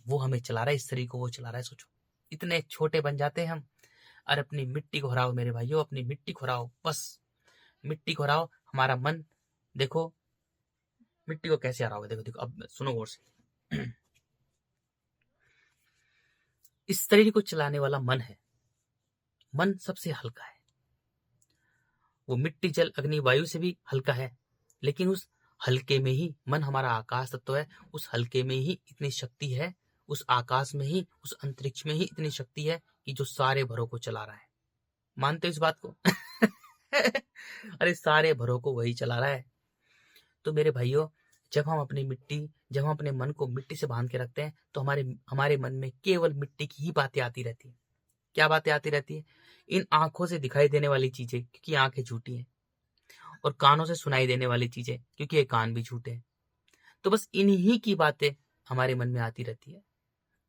वो हमें चला रहा है, इस शरीर को वो चला रहा है। सोचो इतने छोटे बन जाते हैं हम। अरे अपनी मिट्टी को हराओ मेरे भाइयों, अपनी मिट्टी को हराओ बस। मिट्टी को हराओ, हमारा मन देखो मिट्टी को कैसे हराओगे। देखो देखो अब सुनो गौर से। इस शरीर को चलाने वाला मन है। मन सबसे हल्का है, वो मिट्टी जल अग्नि वायु से भी हल्का है, लेकिन उस हल्के में ही मन हमारा आकाश तत्व है। उस हल्के में ही इतनी शक्ति है, उस आकाश में ही, उस अंतरिक्ष में ही इतनी शक्ति है कि जो सारे भरों को चला रहा है। मानते हो इस बात को? अरे सारे भरों को वही चला रहा है। तो मेरे भाइयों, जब हम अपने मन को मिट्टी से बांध के रखते हैं तो हमारे मन में केवल मिट्टी की ही बातें आती रहती है। क्या बातें आती रहती है? इन आंखों से दिखाई देने वाली चीजें, क्योंकि आंखें झूठी हैं, और कानों से सुनाई देने वाली चीजें, क्योंकि ये कान भी झूठे हैं। तो बस इन्हीं की बातें हमारे मन में आती रहती है।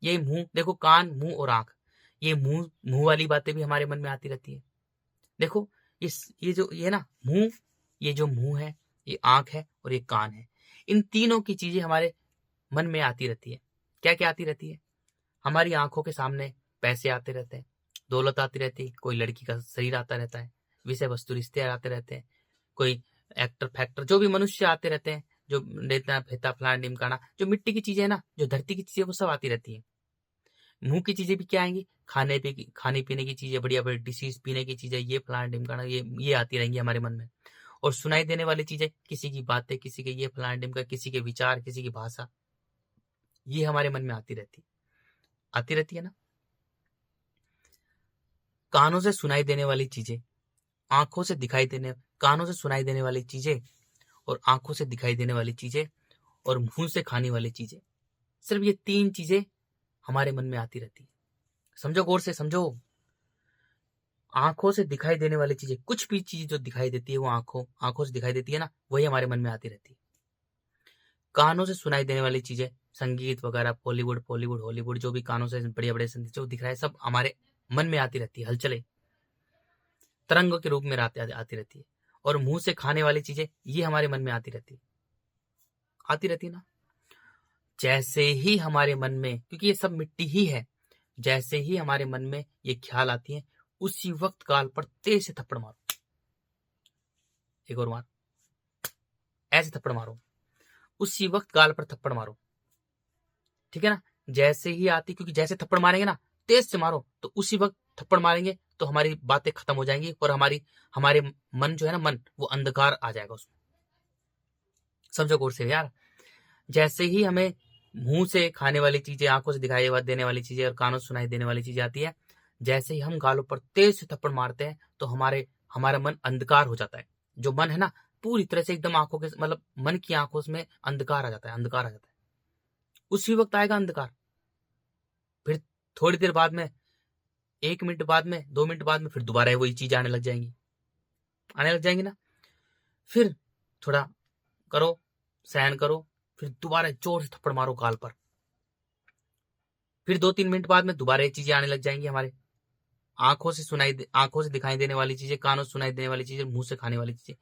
ये मुंह देखो, कान, मुंह और आंख, ये मुंह वाली बातें भी हमारे मन में आती रहती है। देखो ये ना मुंह, ये जो मुंह है, ये आंख है और ये कान है, इन तीनों की चीजें हमारे मन में आती रहती है। क्या क्या आती रहती है? हमारी आंखों के सामने पैसे आते रहते हैं, दौलत आती रहती है, कोई लड़की का शरीर आता रहता है, विषय वस्तु रिश्ते आते रहते हैं, कोई एक्टर फैक्टर जो भी मनुष्य आते रहते हैं, जो नेता फेता फलाना ढिमकाना, जो मिट्टी की चीजें है ना, जो धरती की चीजें, वो सब आती रहती है। मुंह की चीजें भी क्या आएंगी? खाने पीने की चीजें, बढ़िया बढ़िया डिशेज, पीने की चीजें, ये फलाना ढिमकाना, ये आती रहेंगी हमारे मन में। और सुनाई देने वाली चीजें, किसी की बातें, किसी के ये फलाना ढिमका, किसी के विचार, किसी की भाषा, ये हमारे मन में आती रहती है ना। कानों से सुनाई देने वाली चीजें, कानों से सुनाई देने वाली चीजें, और आंखों से दिखाई देने वाली चीजें, और मुंह से खाने वाली चीजें, सिर्फ ये तीन चीजें हमारे मन में आती रहती है। समझो, गौर से समझो। आंखों से दिखाई देने वाली चीजें, कुछ भी चीज जो दिखाई देती है वो आंखों से दिखाई देती है ना, वही हमारे मन में आती रहती है। कानों से सुनाई देने वाली चीजें, संगीत वगैरह, बॉलीवुड हॉलीवुड, जो भी कानों से बड़े बड़े संगीत जो दिख रहा है, सब हमारे मन में आती रहती है। हलचले तरंगों के रूप में आती रहती है। और मुंह से खाने वाली चीजें, ये हमारे मन में आती रहती है ना। जैसे ही हमारे मन में, क्योंकि ये सब मिट्टी ही है, जैसे ही हमारे मन में ये ख्याल आती है, उसी वक्त गाल पर तेज से थप्पड़ मारो। एक और मार, ऐसे थप्पड़ मारो, उसी वक्त गाल पर थप्पड़ मारो, ठीक है ना। जैसे ही आती, क्योंकि जैसे थप्पड़ मारेंगे ना, तेज से मारो, तो उसी वक्त थप्पड़ मारेंगे तो हमारी बातें खत्म हो जाएंगी, और हमारे मन जो है ना, मन वो अंधकार आ जाएगा उसमें। समझो गौर से यार। जैसे ही हमें मुंह से खाने वाली चीजें, आंखों से दिखाई देने वाली चीजें, और कानों से सुनाई देने वाली चीजें आती है, जैसे ही हम गालों पर तेज से थप्पड़ मारते हैं तो हमारा मन अंधकार हो जाता है। जो मन है ना, पूरी तरह से एकदम आंखों के, मतलब मन की आंखों में अंधकार आ जाता है, उसी वक्त आएगा अंधकार। फिर थोड़ी देर बाद में, 1 मिनट बाद में, 2 मिनट बाद में, फिर दोबारा वही चीज आने लग जाएंगी ना। फिर थोड़ा करो, सहन करो, फिर दोबारा जोर से थप्पड़ मारो गाल पर। फिर 2-3 मिनट बाद में दोबारा ये चीजें आने लग जाएंगी हमारे आंखों से दिखाई देने वाली चीजें, कानों से सुनाई देने वाली चीजें, मुंह से खाने वाली चीजें,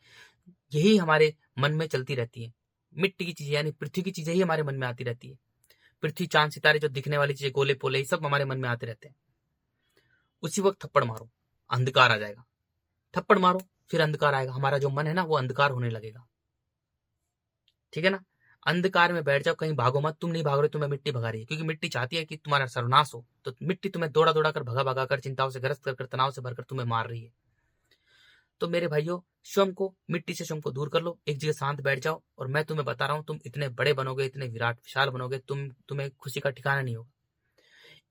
यही हमारे मन में चलती रहती है। मिट्टी की चीजें यानी पृथ्वी की चीजें ही हमारे मन में आती रहती है। पृथ्वी, चांद, सितारे, जो दिखने वाली चीजें, गोले पोले, सब हमारे मन में आते रहते हैं। उसी वक्त थप्पड़ मारो, अंधकार आ जाएगा। थप्पड़ मारो, फिर अंधकार आएगा, हमारा जो मन है ना, वो अंधकार होने लगेगा। ठीक है ना। अंधकार में बैठ जाओ, कहीं भागो मत। तुम नहीं भाग रहे, तुम्हें मिट्टी भगा रही है, क्योंकि मिट्टी चाहती है कि तुम्हारा सर्वनाश हो। तो मिट्टी तुम्हें दौड़ा दौड़ा कर, भगा भगा कर, चिंताओं से ग्रस्त कर, तनाव से भरकर तुम्हें मार रही है। तो मेरे भाइयों, मिट्टी से स्वयं को दूर कर लो, एक जगह शांत बैठ जाओ, और मैं तुम्हें बता रहा हूं, तुम इतने बड़े बनोगे, इतने विराट विशाल बनोगे, तुम्हें खुशी का ठिकाना नहीं होगा।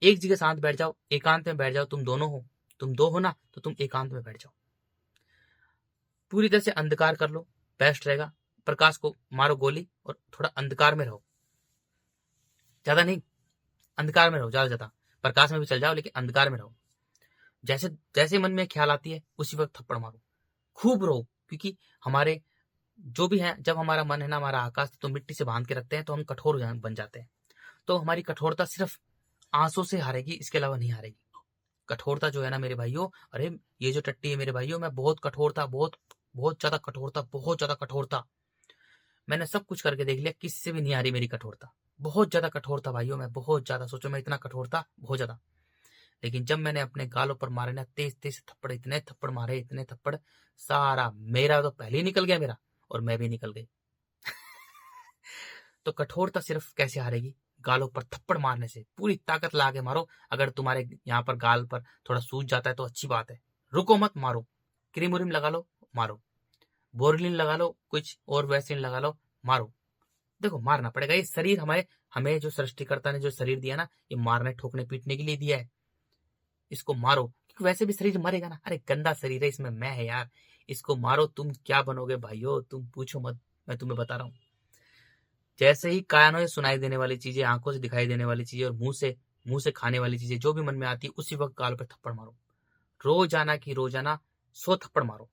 एक जगह शांत बैठ जाओ, एकांत में बैठ जाओ। तुम दो हो ना, तो तुम एकांत में बैठ जाओ, पूरी तरह से अंधकार कर लो, बेस्ट रहेगा। प्रकाश को मारो गोली, और थोड़ा अंधकार में रहो, ज्यादा नहीं, अंधकार में रहो, ज्यादा प्रकाश में भी चल जाओ, लेकिन अंधकार में रहो। जैसे जैसे मन में ख्याल आती है, उसी वक्त थप्पड़ मारो, खूब रो। क्योंकि हमारे जो भी है, जब हमारा मन है ना, हमारा आकाश तो मिट्टी से बांध के रखते हैं, तो हम कठोर बन जाते हैं। तो हमारी कठोरता सिर्फ आंसू से हारेगी, इसके अलावा नहीं हारेगी। कठोरता जो है ना मेरे भाइयों, अरे ये जो टट्टी है मेरे भाइयों, मैं बहुत कठोरता, बहुत ज्यादा कठोरता, मैंने सब कुछ करके देख लिया, किससे भी नहीं आ रही मेरी कठोरता। बहुत ज्यादा कठोरता भाइयों, मैं बहुत ज्यादा, सोचो मैं इतना कठोरता, बहुत ज्यादा। लेकिन जब मैंने अपने गालों पर मारे ना तेज तेज थप्पड़, इतने थप्पड़ मारे, इतने थप्पड़, सारा मेरा तो पहले ही निकल गया मेरा, और मैं भी निकल गई। तो कठोरता सिर्फ कैसे हारेगी? गालों पर थप्पड़ मारने से। पूरी ताकत लगा के मारो। अगर तुम्हारे यहाँ पर गाल पर थोड़ा सूज जाता है तो अच्छी बात है, रुको मत, मारो। क्रीम उरीम लगा लो, मारो। बोरलिन लगा लो, कुछ और वैक्सीन लगा लो, मारो। देखो, मारना पड़ेगा। ये शरीर हमारे, हमें जो सृष्टिकर्ता ने जो शरीर दिया ना, ये मारने ठोकने पीटने के लिए दिया है। इसको मारो, क्योंकि वैसे भी शरीर मरेगा ना। अरे गंदा शरीर है, इसमें मैं है यार। इसको मारो, तुम क्या बनोगे भाइयों, तुम पूछो मत, मैं तुम्हें बता रहा हूँ। जैसे ही कानों से सुनाई देने वाली चीजें, आंखों से दिखाई देने वाली चीजें और मुंह से खाने वाली चीजें जो भी मन में आती है, उसी वक्त गाल पे थप्पड़ मारो। रोजाना की रोजाना 100 थप्पड़ मारो।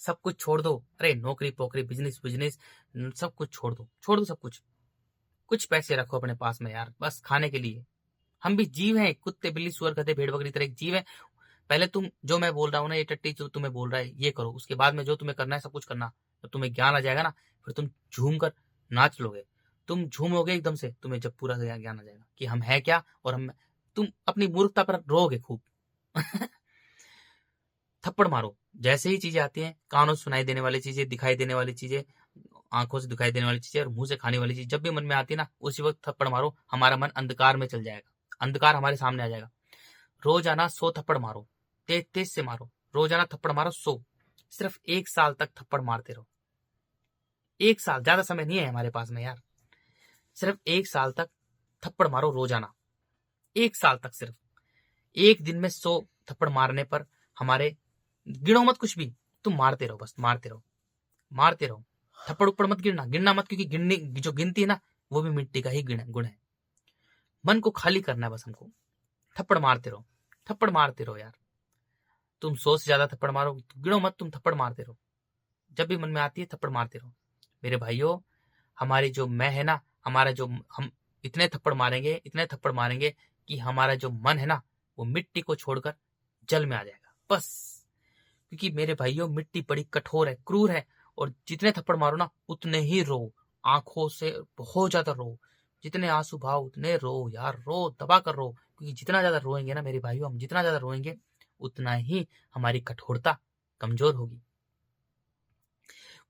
सब कुछ छोड़ दो। अरे नौकरी पोकरी, बिजनेस बिजनेस, सब कुछ छोड़ दो, छोड़ दो सब कुछ। कुछ पैसे रखो अपने पास में यार, बस खाने के लिए। हम भी जीव हैं, कुत्ते बिल्ली सुअर गधे भेड़ बकरी तरह एक जीव है। पहले तुम जो मैं बोल रहा हूँ ना, ये टट्टी जो तुम्हें बोल रहा है ये करो, उसके बाद में जो तुम्हें करना है सब कुछ करना। जब तुम्हें ज्ञान आ जाएगा ना, फिर तुम झूम कर नाच लोगे। तुम झूमोगे एकदम से, तुम्हें जब पूरा ज्ञान आ जाएगा कि हम है क्या, और हम, तुम अपनी मूर्खता पर रोओगे खूब। थप्पड़ मारो। जैसे ही चीजें आती हैं, कानों से सुनाई देने वाली चीजें, दिखाई देने वाली चीजें, आंखों से दिखाई देने वाली चीजें और मुंह से खाने वाली चीज जब भी मन में आती है ना, उसी वक्त थप्पड़ मारो। हमारा मन अंधकार में चल जाएगा, अंधकार हमारे सामने आ जाएगा। रोजाना 100 थप्पड़ मारो, तेज तेज से मारो। रोजाना थप्पड़ मारो 100। सिर्फ 1 साल तक थप्पड़ मारते रहो। 1 साल, ज्यादा समय नहीं है हमारे पास में यार। सिर्फ 1 साल तक थप्पड़ मारो रोजाना। 1 साल तक सिर्फ एक दिन में 100 थप्पड़ मारने पर हमारे, गिनो मत कुछ भी, तुम मारते रहो, बस मारते रहो, मारते रहो। थप्पड़ उप्पड़ मत गिनना, गिनना मत, क्योंकि गिनने जो गिनती है ना, वो भी मिट्टी का ही गुण है। मन को खाली करना है बस हमको। थप्पड़ मारते रहो, थप्पड़ मारते रहो यार। तुम 100 से ज्यादा थप्पड़ मारो, गिनो मत, तुम थप्पड़ मारते रहो। जब भी मन में आती है थप्पड़ मारते रहो। मेरे भाइयों, हमारी जो मैं है ना, हमारा जो, हम इतने थप्पड़ मारेंगे, इतने थप्पड़ मारेंगे कि हमारा जो मन है ना, वो मिट्टी को छोड़कर जल में आ जाएगा बस। क्योंकि मेरे भाइयों, मिट्टी बड़ी कठोर है, क्रूर है, और जितने थप्पड़ मारो ना उतने ही रो। आंखों से बहुत ज्यादा रो। जितने आंसू भाव उतने रो यार, रो, दबा कर रो। क्योंकि जितना ज्यादा रोएंगे ना मेरे भाइयों, हम जितना ज्यादा रोएंगे, उतना ही हमारी कठोरता कमजोर होगी,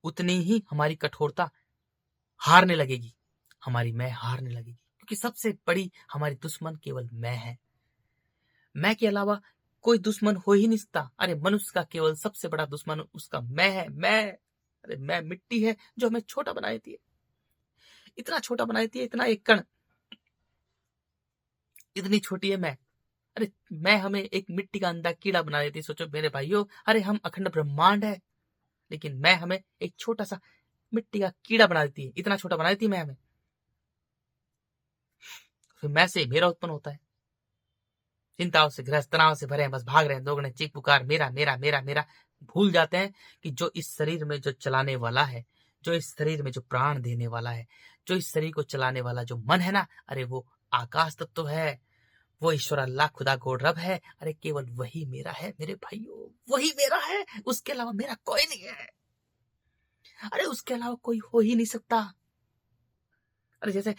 उतनी ही हमारी कठोरता हारने लगेगी, हमारी मैं हारने लगेगी। क्योंकि सबसे बड़ी हमारी दुश्मन केवल मैं है। मैं के अलावा कोई दुश्मन हो ही नहीं सकता। अरे मनुष्य का केवल सबसे बड़ा दुश्मन उसका मैं है। मैं, अरे मैं मिट्टी है जो हमें छोटा बना देती है, इतना छोटा बना देती है, इतना एक कण, इतनी छोटी है मैं। अरे मैं हमें एक मिट्टी का अंडा कीड़ा बना देती है। सोचो मेरे भाइयों, अरे हम अखंड ब्रह्मांड है, लेकिन मैं हमें एक छोटा सा मिट्टी का कीड़ा बना देती है, इतना छोटा बना देती है मैं हमें। फिर मैं से मेरा उत्पन्न होता है। चिंताओं से ग्रस्त, तनाव से भरे हैं, बस भाग रहे हैं दोगुने चीख पुकार, मेरा मेरा मेरा मेरा। भूल जाते हैं कि जो इस शरीर में जो चलाने वाला है, जो इस शरीर में जो प्राण देने वाला है, जो इस शरीर को चलाने वाला जो मन है ना, अरे वो आकाश तत्व है, वो ईश्वर अल्लाह खुदा गोड रब है। अरे केवल वही मेरा है मेरे भाइयों, वही मेरा है, उसके अलावा मेरा कोई नहीं है। अरे उसके अलावा कोई हो ही नहीं सकता। अरे जैसे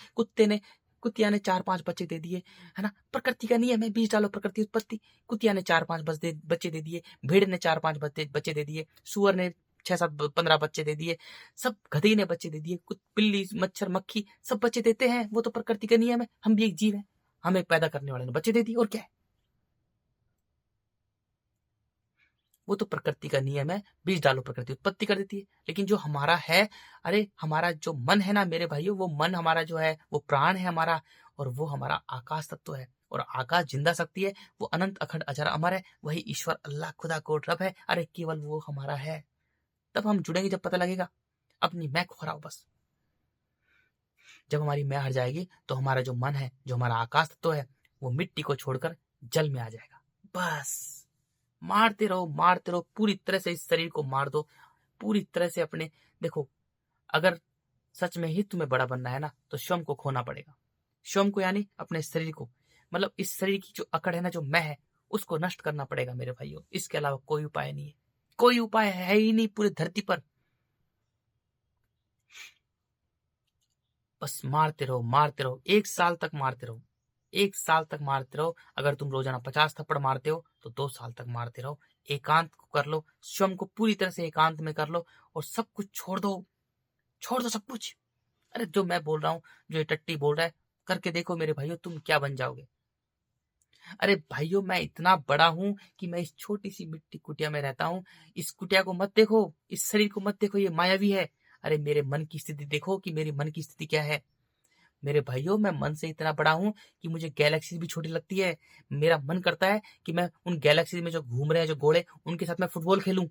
कुतिया ने 4-5 बच्चे दे दिए, है ना, प्रकृति का नियम है, बीज डालो प्रकृति उत्पत्ति। कुतिया ने 4-5 बच्चे दे दिए, भेड़ ने 4-5 बच्चे दे दिए, सुअर ने 6-7-15 बच्चे दे दिए, सब गधे ने बच्चे दे दिए, बिल्ली मच्छर मक्खी सब बच्चे देते हैं। वो तो प्रकृति का नियम है, हम भी एक जीव है, हमें पैदा करने वाले ने बच्चे दे दिए, और क्या है, वो तो प्रकृति का नियम है, बीज डालो प्रकृति उत्पत्ति कर देती है। लेकिन जो हमारा है, अरे हमारा जो मन है ना मेरे भाइयों, वो मन हमारा जो है, वो प्राण है हमारा, और वो हमारा आकाश तत्व है। और आकाश जिंदा शक्ति है, वो अनंत अखंड अजर अमर है, वही ईश्वर अल्लाह खुदा कोट रब है। अरे केवल वो हमारा है। तब हम जुड़ेंगे जब पता लगेगा। अपनी मैं खो रहा हूं बस। जब हमारी मैं हट जाएगी तो हमारा जो मन है, जो हमारा आकाश तत्व है, वो मिट्टी को छोड़कर जल में आ जाएगा बस। मारते रहो, मारते रहो, पूरी तरह से इस शरीर को मार दो, पूरी तरह से अपने, देखो, अगर सच में ही तुम्हें बड़ा बनना है ना, तो स्वयं को खोना पड़ेगा। स्वयं को यानी अपने शरीर को, मतलब इस शरीर की जो अकड़ है ना, जो मैं है, उसको नष्ट करना पड़ेगा मेरे भाइयों। इसके अलावा कोई उपाय नहीं है, कोई उपाय है ही नहीं पूरी धरती पर। बस मारते रहो, मारते रहो, 1 साल तक मारते रहो। 1 साल तक मारते रहो। अगर तुम रोजाना 50 थप्पड़ मारते हो तो 2 साल तक मारते रहो। एकांत को कर लो, स्वयं को पूरी तरह से एकांत में कर लो और सब कुछ छोड़ दो, छोड़ दो सब कुछ। अरे जो मैं बोल रहा हूँ, जो ये टट्टी बोल रहा है, करके देखो मेरे भाइयों, तुम क्या बन जाओगे। अरे भाइयों, मैं इतना बड़ा हूं कि मैं इस छोटी सी मिट्टी कुटिया में रहता हूं। इस कुटिया को मत देखो, इस शरीर को मत देखो, ये मायावी है। अरे मेरे मन की स्थिति देखो कि मेरी मन की स्थिति क्या है। मेरे भाइयों, मैं मन से इतना बड़ा हूं कि मुझे गैलेक्सी भी छोटी लगती है। मेरा मन करता है कि मैं उन गैलेक्सी में जो घूम रहे हैं, जो घोड़े, उनके साथ मैं फुटबॉल खेलूं,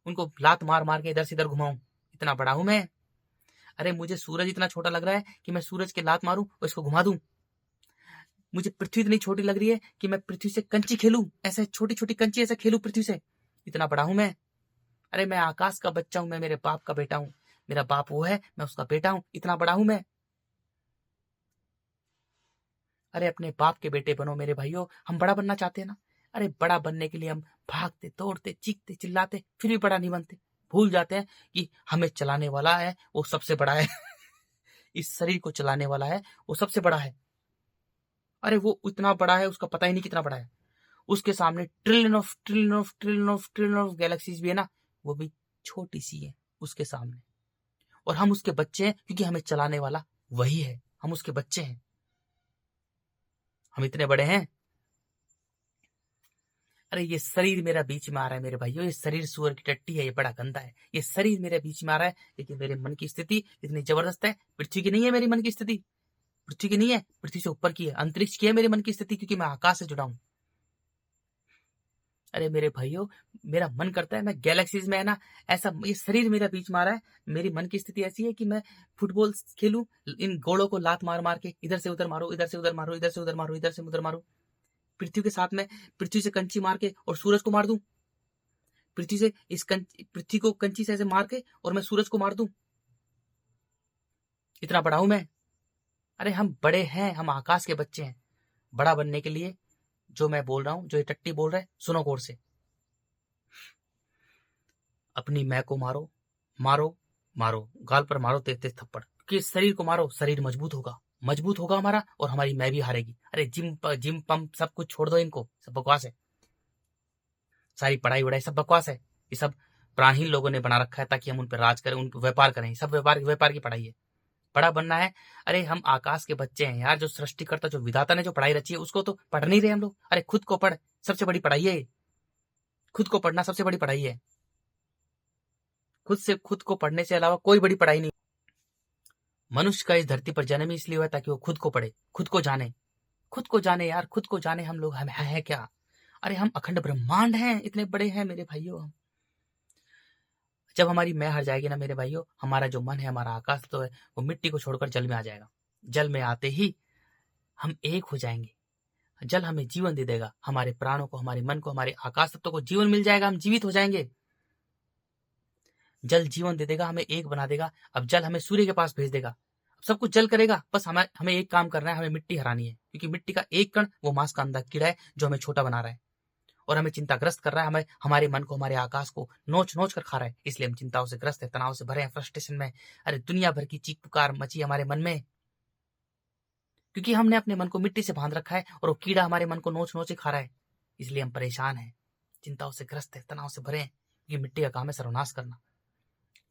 उनको लात मार मार के इधर से इधर घुमाऊं। इतना बड़ा हूं मैं। अरे मुझे सूरज इतना छोटा लग रहा है कि मैं सूरज के लात मारूं और इसको घुमा दूं। मुझे पृथ्वी इतनी छोटी लग रही है कि मैं पृथ्वी से कंची खेलूं, ऐसे छोटी छोटी कंची ऐसे खेलूं पृथ्वी से। इतना बड़ा हूं मैं। अरे मैं आकाश का बच्चा हूं, मैं मेरे बाप का बेटा हूं। मेरा बाप वो है, मैं उसका बेटा हूं। इतना बड़ा हूं मैं। अरे अपने बाप के बेटे बनो मेरे भाइयों। हम बड़ा बनना चाहते हैं ना। अरे बड़ा बनने के लिए हम भागते दौड़ते चीखते चिल्लाते फिर भी बड़ा नहीं बनते। भूल जाते हैं कि हमें चलाने वाला है वो सबसे बड़ा है। इस शरीर को चलाने वाला है वो सबसे बड़ा है। अरे वो इतना बड़ा है, उसका पता ही नहीं कितना बड़ा है। उसके सामने trillion of trillion of trillion of trillion of galaxies भी है ना, वो भी छोटी सी है उसके सामने। और हम उसके बच्चे हैं क्योंकि हमें चलाने वाला वही है। हम उसके बच्चे हैं। हम इतने बड़े हैं। अरे ये शरीर मेरा बीच में आ रहा है मेरे भाइयों, ये शरीर सुअर की टट्टी है, ये बड़ा गंदा है। ये शरीर मेरे बीच में आ रहा है, लेकिन मेरे मन की स्थिति इतनी जबरदस्त है। पृथ्वी की नहीं है मेरी मन की स्थिति, पृथ्वी की नहीं है, पृथ्वी से ऊपर की है, अंतरिक्ष की है मेरे मन की स्थिति, क्योंकि मैं आकाश से जुड़ा हूं। अरे मेरे भाइयों, मेरा मन करता है मैं गैलेक्सीज में है ना, ऐसा ये शरीर मेरा बीच में आ रहा है। मेरी मन की स्थिति ऐसी है कि मैं फुटबॉल खेलूं, इन गोलों को लात मार मार के इधर से उधर मारो, इधर से उधर मारो, इधर से उधर मारो, इधर से उधर मारो। पृथ्वी के साथ में पृथ्वी से कंची मार के और सूरज को मार दूं। पृथ्वी से पृथ्वी को कंची से ऐसे मार के और मैं सूरज को मार दूं। इतना बड़ा हूं मैं। अरे हम बड़े हैं, हम आकाश के बच्चे हैं। बड़ा बनने के लिए जो मैं बोल रहा हूं, जो ये टट्टी बोल रहा है, सुनो गौर से। अपनी मैं को मारो, मारो, मारो, गाल पर मारो तेज तेज थप्पड़, क्योंकि इस शरीर को मारो, शरीर मजबूत होगा, मजबूत होगा हमारा, और हमारी मैं भी हारेगी। अरे जिम पंप सब कुछ छोड़ दो, इनको सब बकवास है। सारी पढ़ाई वढ़ाई सब बकवास है। ये सब प्राणहीन लोगों ने बना रखा है ताकि हम उन पर राज करें, उन पर व्यापार करें। सब व्यापार व्यापार की पढ़ाई है। बड़ा बनना है। अरे हम आकाश के बच्चे हैं यार। जो सृष्टिकर्ता, जो विधाता ने जो पढ़ाई रची है, उसको तो पढ़ नहीं रहे हम लोग। अरे खुद को पढ़, सबसे बड़ी पढ़ाई है। खुद को पढ़ना सबसे बड़ी पढ़ाई है। खुद को पढ़ने से अलावा कोई बड़ी पढ़ाई नहीं। मनुष्य का इस धरती पर जन्म ही इसलिए हुआ ताकि वो खुद को पढ़े, खुद को जाने, खुद को जाने यार, खुद को जाने। हम लोग हम है क्या? अरे हम अखंड ब्रह्मांड हैं, इतने बड़े हैं मेरे भाइयों हम। जब हमारी मैं हर जाएगी ना मेरे भाइयों, हमारा जो मन है, हमारा आकाश तो है, वो मिट्टी को छोड़कर जल में आ जाएगा। जल में आते ही हम एक हो जाएंगे। जल हमें जीवन दे देगा, हमारे प्राणों को, हमारे मन को, हमारे आकाश तत्व को जीवन मिल जाएगा, हम जीवित हो जाएंगे। जल जीवन दे देगा, हमें एक बना देगा। अब जल हमें सूर्य के पास भेज देगा, सब कुछ जल करेगा। बस हमें एक काम करना है, हमें मिट्टी हरानी है, क्योंकि मिट्टी का एक कण वो मांस का अंधा कीड़ा है जो हमें छोटा बना रहा है और हमें चिंताग्रस्त कर रहा है। हमें हमारे मन को, हमारे आकाश को नोच नोच कर खा रहा है। इसलिए हम चिंताओं से ग्रस्त है, तनाव से भरे हैं, फ्रस्ट्रेशन में। अरे दुनिया भर की चीख पुकार मची हमारे मन में, क्योंकि हमने अपने मन को मिट्टी से बांध रखा है और वो कीड़ा हमारे मन को नोच नोच खा रहा है। इसलिए हम परेशान हैं, चिंताओं से ग्रस्त है, तनाव से भरे हैं, क्योंकि मिट्टी का काम है सर्वनाश करना,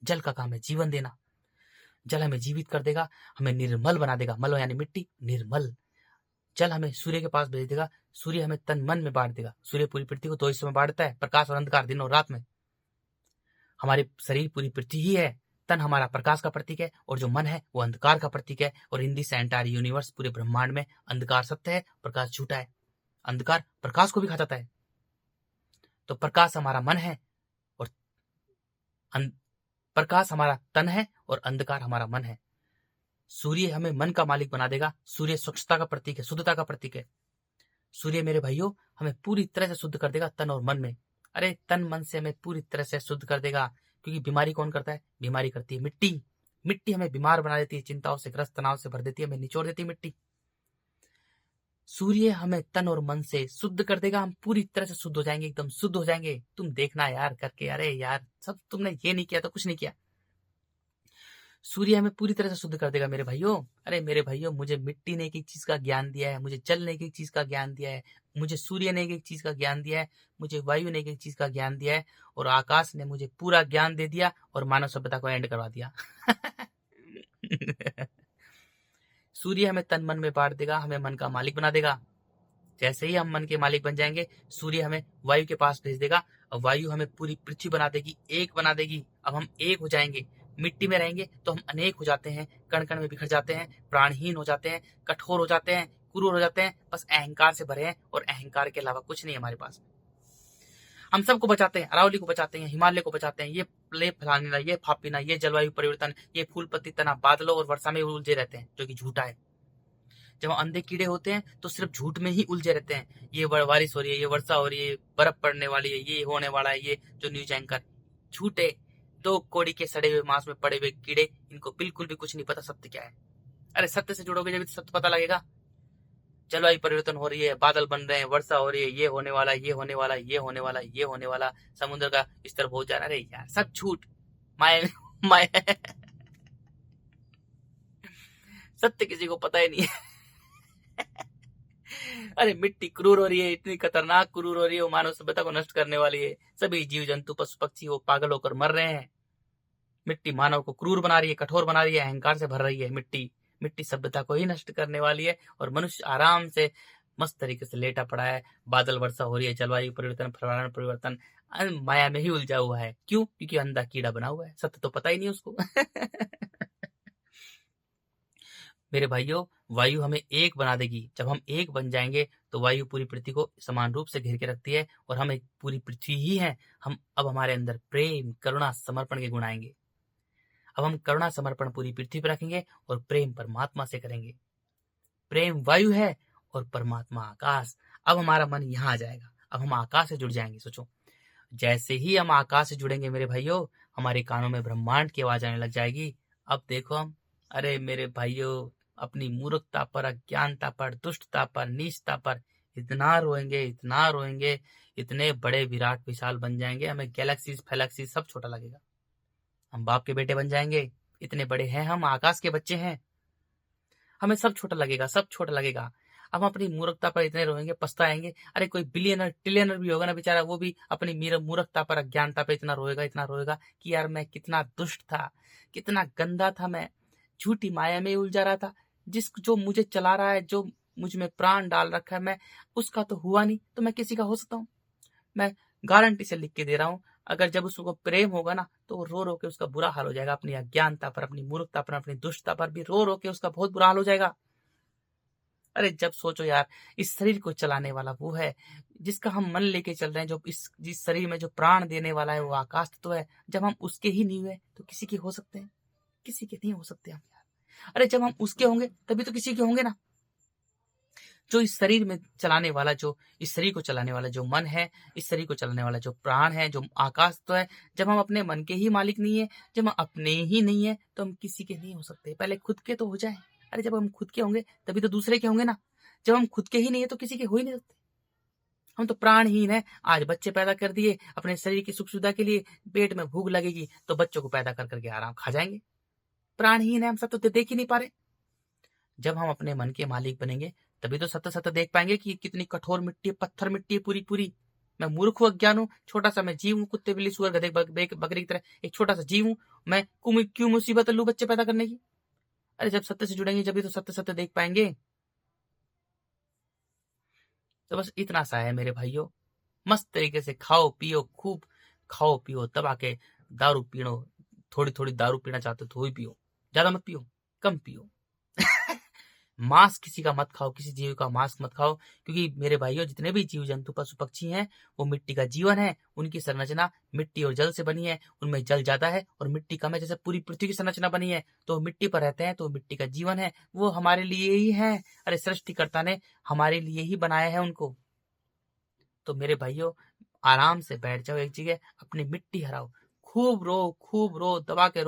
जल का काम है जीवन देना। जल हमें जीवित कर देगा, हमें निर्मल बना देगा। मल यानी मिट्टी, निर्मल। जल हमें सूर्य के पास भेज देगा, सूर्य हमें तन मन में बांट देगा। सूर्य पूरी पृथ्वी को 2 हिस्सों में बांटता है, प्रकाश और अंधकार, दिन और रात में। हमारे शरीर पूरी पृथ्वी ही है। तन हमारा प्रकाश का प्रतीक है और जो मन है वो अंधकार का प्रतीक है। और इन दिस एंटायर यूनिवर्स, पूरे ब्रह्मांड में अंधकार सत्य है, प्रकाश झूठा है। अंधकार प्रकाश को भी खा जाता है। तो प्रकाश हमारा मन है और प्रकाश हमारा तन है और अंधकार हमारा मन है। सूर्य हमें मन का मालिक बना देगा। सूर्य स्वच्छता का प्रतीक है, शुद्धता का प्रतीक है। सूर्य मेरे भाइयों हमें पूरी तरह से शुद्ध कर देगा, तन और मन में। अरे तन मन से हमें पूरी तरह से शुद्ध कर देगा, क्योंकि बीमारी कौन करता है? बीमारी करती है मिट्टी। मिट्टी हमें बीमार बना देती है, चिंताओं से ग्रस्त, तनाव से भर देती है, हमें निचोड़ देती है मिट्टी। सूर्य हमें तन और मन से शुद्ध कर देगा, हम पूरी तरह से शुद्ध हो जाएंगे, एकदम शुद्ध हो जाएंगे। तुम देखना यार करके। अरे यार सब तुमने ये नहीं किया तो कुछ नहीं किया। सूर्य हमें पूरी तरह से शुद्ध कर देगा मेरे भाइयों। अरे मेरे भाइयों, मुझे मिट्टी ने एक एक चीज का ज्ञान दिया है, मुझे जल ने एक एक चीज का ज्ञान दिया है, मुझे सूर्य ने एक एक चीज का ज्ञान दिया है, मुझे वायु ने एक एक चीज का ज्ञान दिया है, और आकाश ने मुझे पूरा ज्ञान दे दिया और मानव सभ्यता को एंड करवा दिया। सूर्य हमें तन मन में बांट देगा, हमें मन का मालिक बना देगा। जैसे ही हम मन के मालिक बन जाएंगे, सूर्य हमें वायु के पास भेज देगा और वायु हमें पूरी पृथ्वी बना देगी, एक बना देगी। अब हम एक हो जाएंगे। मिट्टी में रहेंगे तो हम अनेक हो जाते हैं, कण कण में बिखर जाते हैं, प्राणहीन हो जाते हैं, कठोर हो जाते हैं, क्रूर हो जाते हैं, बस अहंकार से भरे हैं और अहंकार के अलावा कुछ नहीं है हमारे पास। हम सबको बचाते हैं, अरावली को बचाते हैं, हिमालय को बचाते हैं, ये लेप फैलाना, ये फापिना, ये जलवायु परिवर्तन, ये फूल पत्ती तना, बादलों और वर्षा में उलझे रहते हैं, जो कि झूठा है। जब अंधे कीड़े होते हैं तो सिर्फ झूठ में ही उलझे रहते हैं। ये बारिश हो रही है, ये वर्षा हो रही है, बर्फ पड़ने वाली है, ये होने वाला है, ये जो न्यूज एंकर झूठे, दो कोड़ी के सड़े हुए मांस में पड़े हुए कीड़े, इनको बिल्कुल भी कुछ नहीं पता सत्य क्या है। अरे सत्य से जुड़ोगे जब सत्य पता लगेगा। जलवायु परिवर्तन हो रही है, बादल बन रहे हैं, वर्षा हो रही है, ये होने वाला, ये होने वाला, ये होने वाला, ये होने वाला, समुद्र का स्तर बहुत जा रहा है। अरे यार सब झूठ, माया माया। सत्य किसी को पता ही नहीं है। अरे मिट्टी क्रूर हो रही है, इतनी खतरनाक क्रूर हो रही है, वो मानव सभ्यता को नष्ट करने वाली है। सभी जीव जंतु पशु पक्षी वो पागल होकर मर रहे हैं। मिट्टी मानव को क्रूर बना रही है, कठोर बना रही है, अहंकार से भर रही है। मिट्टी सभ्यता को ही नष्ट करने वाली है और मनुष्य आराम से मस्त तरीके से लेटा पड़ा है। बादल वर्षा हो रही है, जलवायु परिवर्तन, पर्यावरण परिवर्तन, माया में ही उलझा हुआ है। क्यों? क्योंकि अंधा कीड़ा बना हुआ है, सत्य तो पता ही नहीं उसको। मेरे भाइयों, वायु हमें एक बना देगी। जब हम एक बन जाएंगे तो वायु पूरी पृथ्वी को समान रूप से घेर के रखती है और हम एक पूरी पृथ्वी ही है। हम अब हमारे अंदर प्रेम, करुणा, समर्पण के गुण आएंगे। अब हम करुणा समर्पण पूरी पृथ्वी पर रखेंगे और प्रेम परमात्मा से करेंगे। प्रेम वायु है और परमात्मा आकाश। अब हमारा मन यहाँ आ जाएगा, अब हम आकाश से जुड़ जाएंगे। सोचो, जैसे ही हम आकाश से जुड़ेंगे मेरे भाइयों, हमारे कानों में ब्रह्मांड की आवाज आने लग जाएगी। अब देखो हम, अरे मेरे भाइयों, अपनी मूर्खता पर, अज्ञानता पर, दुष्टता पर, नीचता पर इतना रोएंगे, इतना रोएंगे, इतने बड़े विराट विशाल बन जाएंगे, हमें गैलेक्सीज फैलेक्सीज सब छोटा लगेगा। हम बाप के बेटे बन जाएंगे, इतने बड़े हैं हम, आकाश के बच्चे हैं, हमें सब छोटा लगेगा, सब छोटा लगेगा। हम अपनी मूर्खता पर इतने रोएंगे, पछताएंगे। अरे कोई बिलियनर ट्रिलियनर भी होगा ना बेचारा, वो भी अपनी मूर्खता पर, अज्ञानता पर इतना रोएगा कि यार मैं कितना दुष्ट था, कितना गंदा था, मैं झूठी माया में उलझा रहा था। जो मुझे चला रहा है, जो मुझ में प्राण डाल रखा है, मैं उसका तो हुआ नहीं, तो मैं किसी का हो सकता हूँ? मैं गारंटी से लिख के दे रहा हूँ, अगर जब उसको प्रेम होगा ना तो वो रो रो के उसका बुरा हाल हो जाएगा। अपनी अज्ञानता पर, अपनी मूर्खता पर, अपनी दुष्टता पर भी रो रो के उसका बहुत बुरा हाल हो जाएगा। अरे जब सोचो यार, इस शरीर को चलाने वाला वो है जिसका हम मन लेके चल रहे हैं, जो जिस शरीर में जो प्राण देने वाला है वो आकाश तत्व है। जब हम उसके ही नहीं हुए तो किसी के हो सकते हैं? किसी के नहीं हो सकते हम यार। अरे जब हम उसके होंगे तभी तो किसी के होंगे ना। जो इस शरीर में चलाने वाला, जो इस शरीर को चलाने वाला जो मन है, इस शरीर को चलाने वाला जो प्राण है, जो आकाश तो है, जब हम अपने मन के ही मालिक नहीं है, जब हम अपने ही नहीं है, तो हम किसी के नहीं हो सकते। पहले खुद के तो हो जाए। अरे जब हम खुद के होंगे तभी तो दूसरे के होंगे ना। जब हम खुद के ही नहीं है तो किसी के हो ही नहीं सकते। हम तो प्राणहीन है। आज बच्चे पैदा कर दिए अपने शरीर की सुख सुविधा के लिए, पेट में भूख लगेगी तो बच्चों को पैदा कर करके आराम खा जाएंगे। प्राणहीन है हम सब, तो देख ही नहीं पा रहे। जब हम अपने मन के मालिक बनेंगे तभी तो सत्य सत्य देख पाएंगे कि कितनी कठोर मिट्टी है, पत्थर मिट्टी है पूरी पूरी। मैं मूर्ख हूँ, अज्ञान हूँ, छोटा सा मैं जीव हूँ, कुत्ते बिल्ली सुअर गधे बकरी की तरह एक छोटा सा जीव हूँ। मैं क्यों मुसीबत लूं बच्चे पैदा करने की? अरे जब सत्य से जुड़ेंगे जब भी तो सत्य सत्य देख पाएंगे। तो बस इतना सा है मेरे भाइयों, मस्त तरीके से खाओ पियो, खूब खाओ पियो, दबा के दारू पियो। थोड़ी थोड़ी दारू पीना चाहते हो तो ही पियो, ज्यादा मत पियो, कम पियो। मांस किसी का मत खाओ, किसी जीव का मांस मत खाओ, क्योंकि मेरे भाइयों जितने भी जीव जंतु पशु पक्षी हैं वो मिट्टी का जीवन है। उनकी संरचना मिट्टी और जल से बनी है, उनमें जल ज्यादा है और मिट्टी कम है। जैसे पूरी पृथ्वी की संरचना बनी है तो मिट्टी पर रहते हैं, तो मिट्टी का जीवन है, वो हमारे लिए ही है। अरे सृष्टिकर्ता ने हमारे लिए ही बनाया है उनको। तो मेरे भाइयों आराम से बैठ जाओ एक जगह, अपनी मिट्टी हराओ, खूब रो, दबा के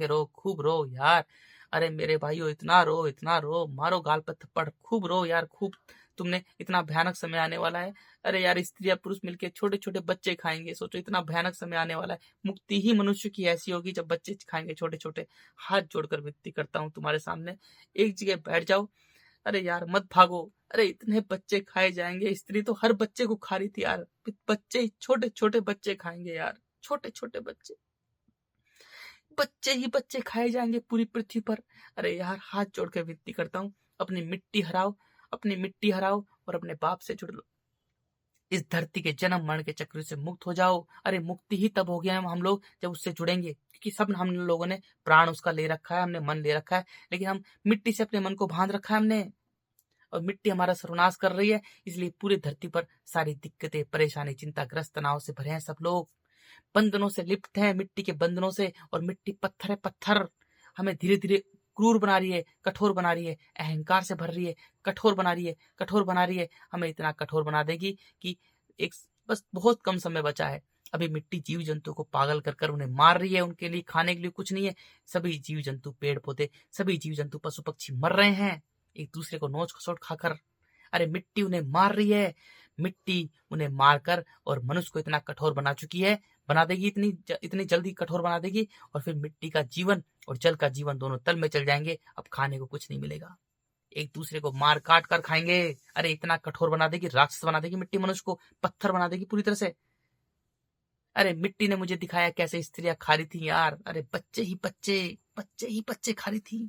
रो, खूब रो यार। अरे मेरे भाइयों इतना रो, मारो गाल पे थप्पड़, खूब रो यार, खूब तुमने इतना भयानक समय आने वाला है। अरे यार, स्त्री या पुरुष मिलके छोटे छोटे बच्चे खाएंगे, सोचो इतना भयानक समय आने वाला है। मुक्ति ही मनुष्य की ऐसी होगी जब बच्चे खाएंगे छोटे छोटे। हाथ जोड़कर विनती करता हूँ तुम्हारे सामने, एक जगह बैठ जाओ। अरे यार मत भागो। अरे इतने बच्चे खाए जाएंगे, स्त्री तो हर बच्चे को खा रही थी यार। बच्चे, छोटे छोटे बच्चे खाएंगे यार, छोटे छोटे बच्चे, बच्चे ही बच्चे खाए जाएंगे पूरी पृथ्वी पर। अरे यार हाथ जोड़ के विनती करता हूँ, अपनी मिट्टी हराओ, अपनी मिट्टी हराओ और अपने बाप से जुड़ लो। इस धरती के जन्म मरण के चक्र से मुक्त हो जाओ। अरे मुक्ति ही तब हो गया है हम लोग जब उससे जुड़ेंगे, क्योंकि सब हम लोगों ने प्राण उसका ले रखा है, हमने मन ले रखा है, लेकिन हम मिट्टी से अपने मन को बांध रखा है हमने, और मिट्टी हमारा सर्वनाश कर रही है। इसलिए पूरी धरती पर सारी दिक्कतें, परेशानी, चिंताग्रस्त, तनाव से भरे हैं सब लोग, बंधनों से लिप्त हैं, मिट्टी के बंधनों से। और मिट्टी पत्थर है, पत्थर हमें धीरे धीरे क्रूर बना रही है, कठोर बना रही है, अहंकार से भर रही है, कठोर बना रही है, कठोर बना रही है। हमें इतना कठोर बना देगी कि एक बस बहुत कम समय बचा है। अभी मिट्टी जीव जंतु को पागल कर कर उन्हें मार रही है, उनके लिए खाने के लिए कुछ नहीं है। सभी जीव जंतु, पेड़ पौधे, सभी जीव जंतु, पशु पक्षी मर रहे हैं एक दूसरे को नोच खसोट खाकर। अरे मिट्टी उन्हें मार रही है, मिट्टी उन्हें मारकर और मनुष्य को इतना कठोर बना चुकी है, बना देगी, इतनी जल्दी कठोर बना देगी। और फिर मिट्टी का जीवन और जल का जीवन दोनों तल में चल जाएंगे। अब खाने को कुछ नहीं मिलेगा, एक दूसरे को मार काट कर खाएंगे। अरे इतना कठोर बना देगी, राक्षस बना देगी मिट्टी, मनुष्य को पत्थर बना देगी पूरी तरह से। अरे मिट्टी ने मुझे दिखाया कैसे स्त्रियां खा रही थी यार। अरे बच्चे ही बच्चे, बच्चे ही बच्चे खा रही थी।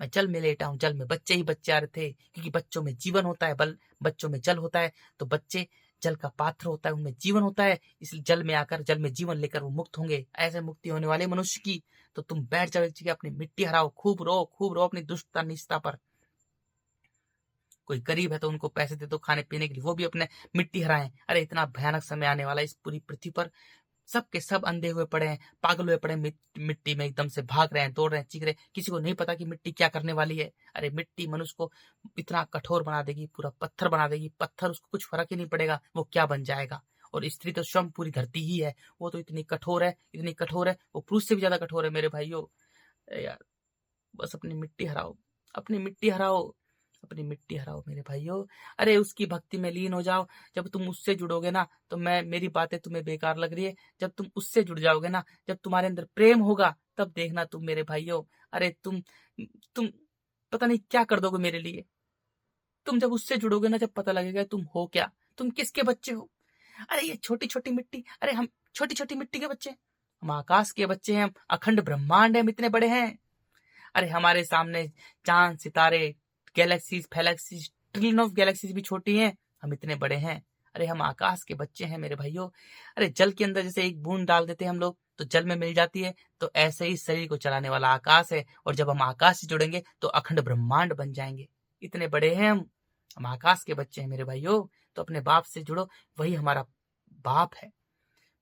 मैं जल में लेटा हूँ, जल में बच्चे ही बच्चे आ रहे थे, क्योंकि बच्चों में जीवन होता है, बच्चों में जल होता है, तो बच्चे जल का पात्र होता है, उनमें जीवन होता है। इसलिए जल में आकर, जल में जीवन लेकर वो मुक्त होंगे। ऐसे मुक्ति होने वाले मनुष्य की। तो तुम बैठ जाओ एक जगह, अपनी मिट्टी हराओ, खूब रो, खूब रो अपनी दुष्टता निष्ठा पर। कोई गरीब है तो उनको पैसे दे दो खाने पीने के लिए, वो भी अपने मिट्टी हराएं। अरे इतना भयानक समय आने वाला है इस पूरी पृथ्वी पर। सब के सब अंधे हुए पड़े हैं, पागल हुए पड़े हैं, मिट्टी में एकदम से भाग रहे हैं, दौड़ रहे हैं, चीख रहे हैं। किसी को नहीं पता कि मिट्टी क्या करने वाली है। अरे मिट्टी मनुष्य को इतना कठोर बना देगी, पूरा पत्थर बना देगी। पत्थर, उसको कुछ फर्क ही नहीं पड़ेगा वो क्या बन जाएगा। और स्त्री तो स्वयं पूरी धरती ही है, वो तो इतनी कठोर है, इतनी कठोर है, वो पुरुष से भी ज्यादा कठोर है मेरे भाइयों। यार बस अपनी मिट्टी हराओ, अपनी मिट्टी हराओ, अपनी मिट्टी हराओ मेरे भाइयों। अरे उसकी भक्ति में लीन हो जाओ। जब तुम उससे जुड़ोगे ना, तो मेरी बातें तुम्हें बेकार लग रही है, जब तुम उससे जुड़ जाओगे ना, जब तुम्हारे अंदर प्रेम होगा, तब देखना तुम मेरे भाइयों। अरे तुम पता नहीं क्या कर दोगे मेरे लिए। तुम जब उससे जुड़ोगे ना, जब पता लगेगा तुम हो क्या, तुम किसके बच्चे हो। अरे ये छोटी छोटी मिट्टी, अरे हम छोटी छोटी मिट्टी के बच्चे, हम आकाश के बच्चे हैं, हम अखंड ब्रह्मांड है, हम इतने बड़े हैं। अरे हमारे सामने चांद, सितारे, गैलेक्सीज, फैलेक्सीज, ट्रिलियन ऑफ गैलेक्सीज भी छोटी हैं, हम इतने बड़े हैं। अरे हम आकाश के बच्चे हैं मेरे भाइयों। अरे जल के अंदर जैसे एक बूंद डाल देते हैं हम लोग तो जल में मिल जाती है, तो ऐसे ही शरीर को चलाने वाला आकाश है। और जब हम आकाश से जुड़ेंगे तो अखंड ब्रह्मांड बन जाएंगे। इतने बड़े हैं हम आकाश के बच्चे हैं मेरे भाइयों। तो अपने बाप से जुड़ो, वही हमारा बाप है,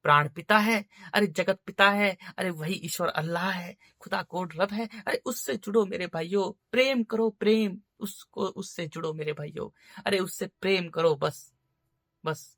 प्राण पिता है, अरे जगत पिता है, अरे वही ईश्वर अल्लाह है, खुदा कोड रब है। अरे उससे जुड़ो मेरे भाइयों, प्रेम करो, प्रेम उसको, उससे जुड़ो मेरे भाइयों। अरे उससे प्रेम करो, बस बस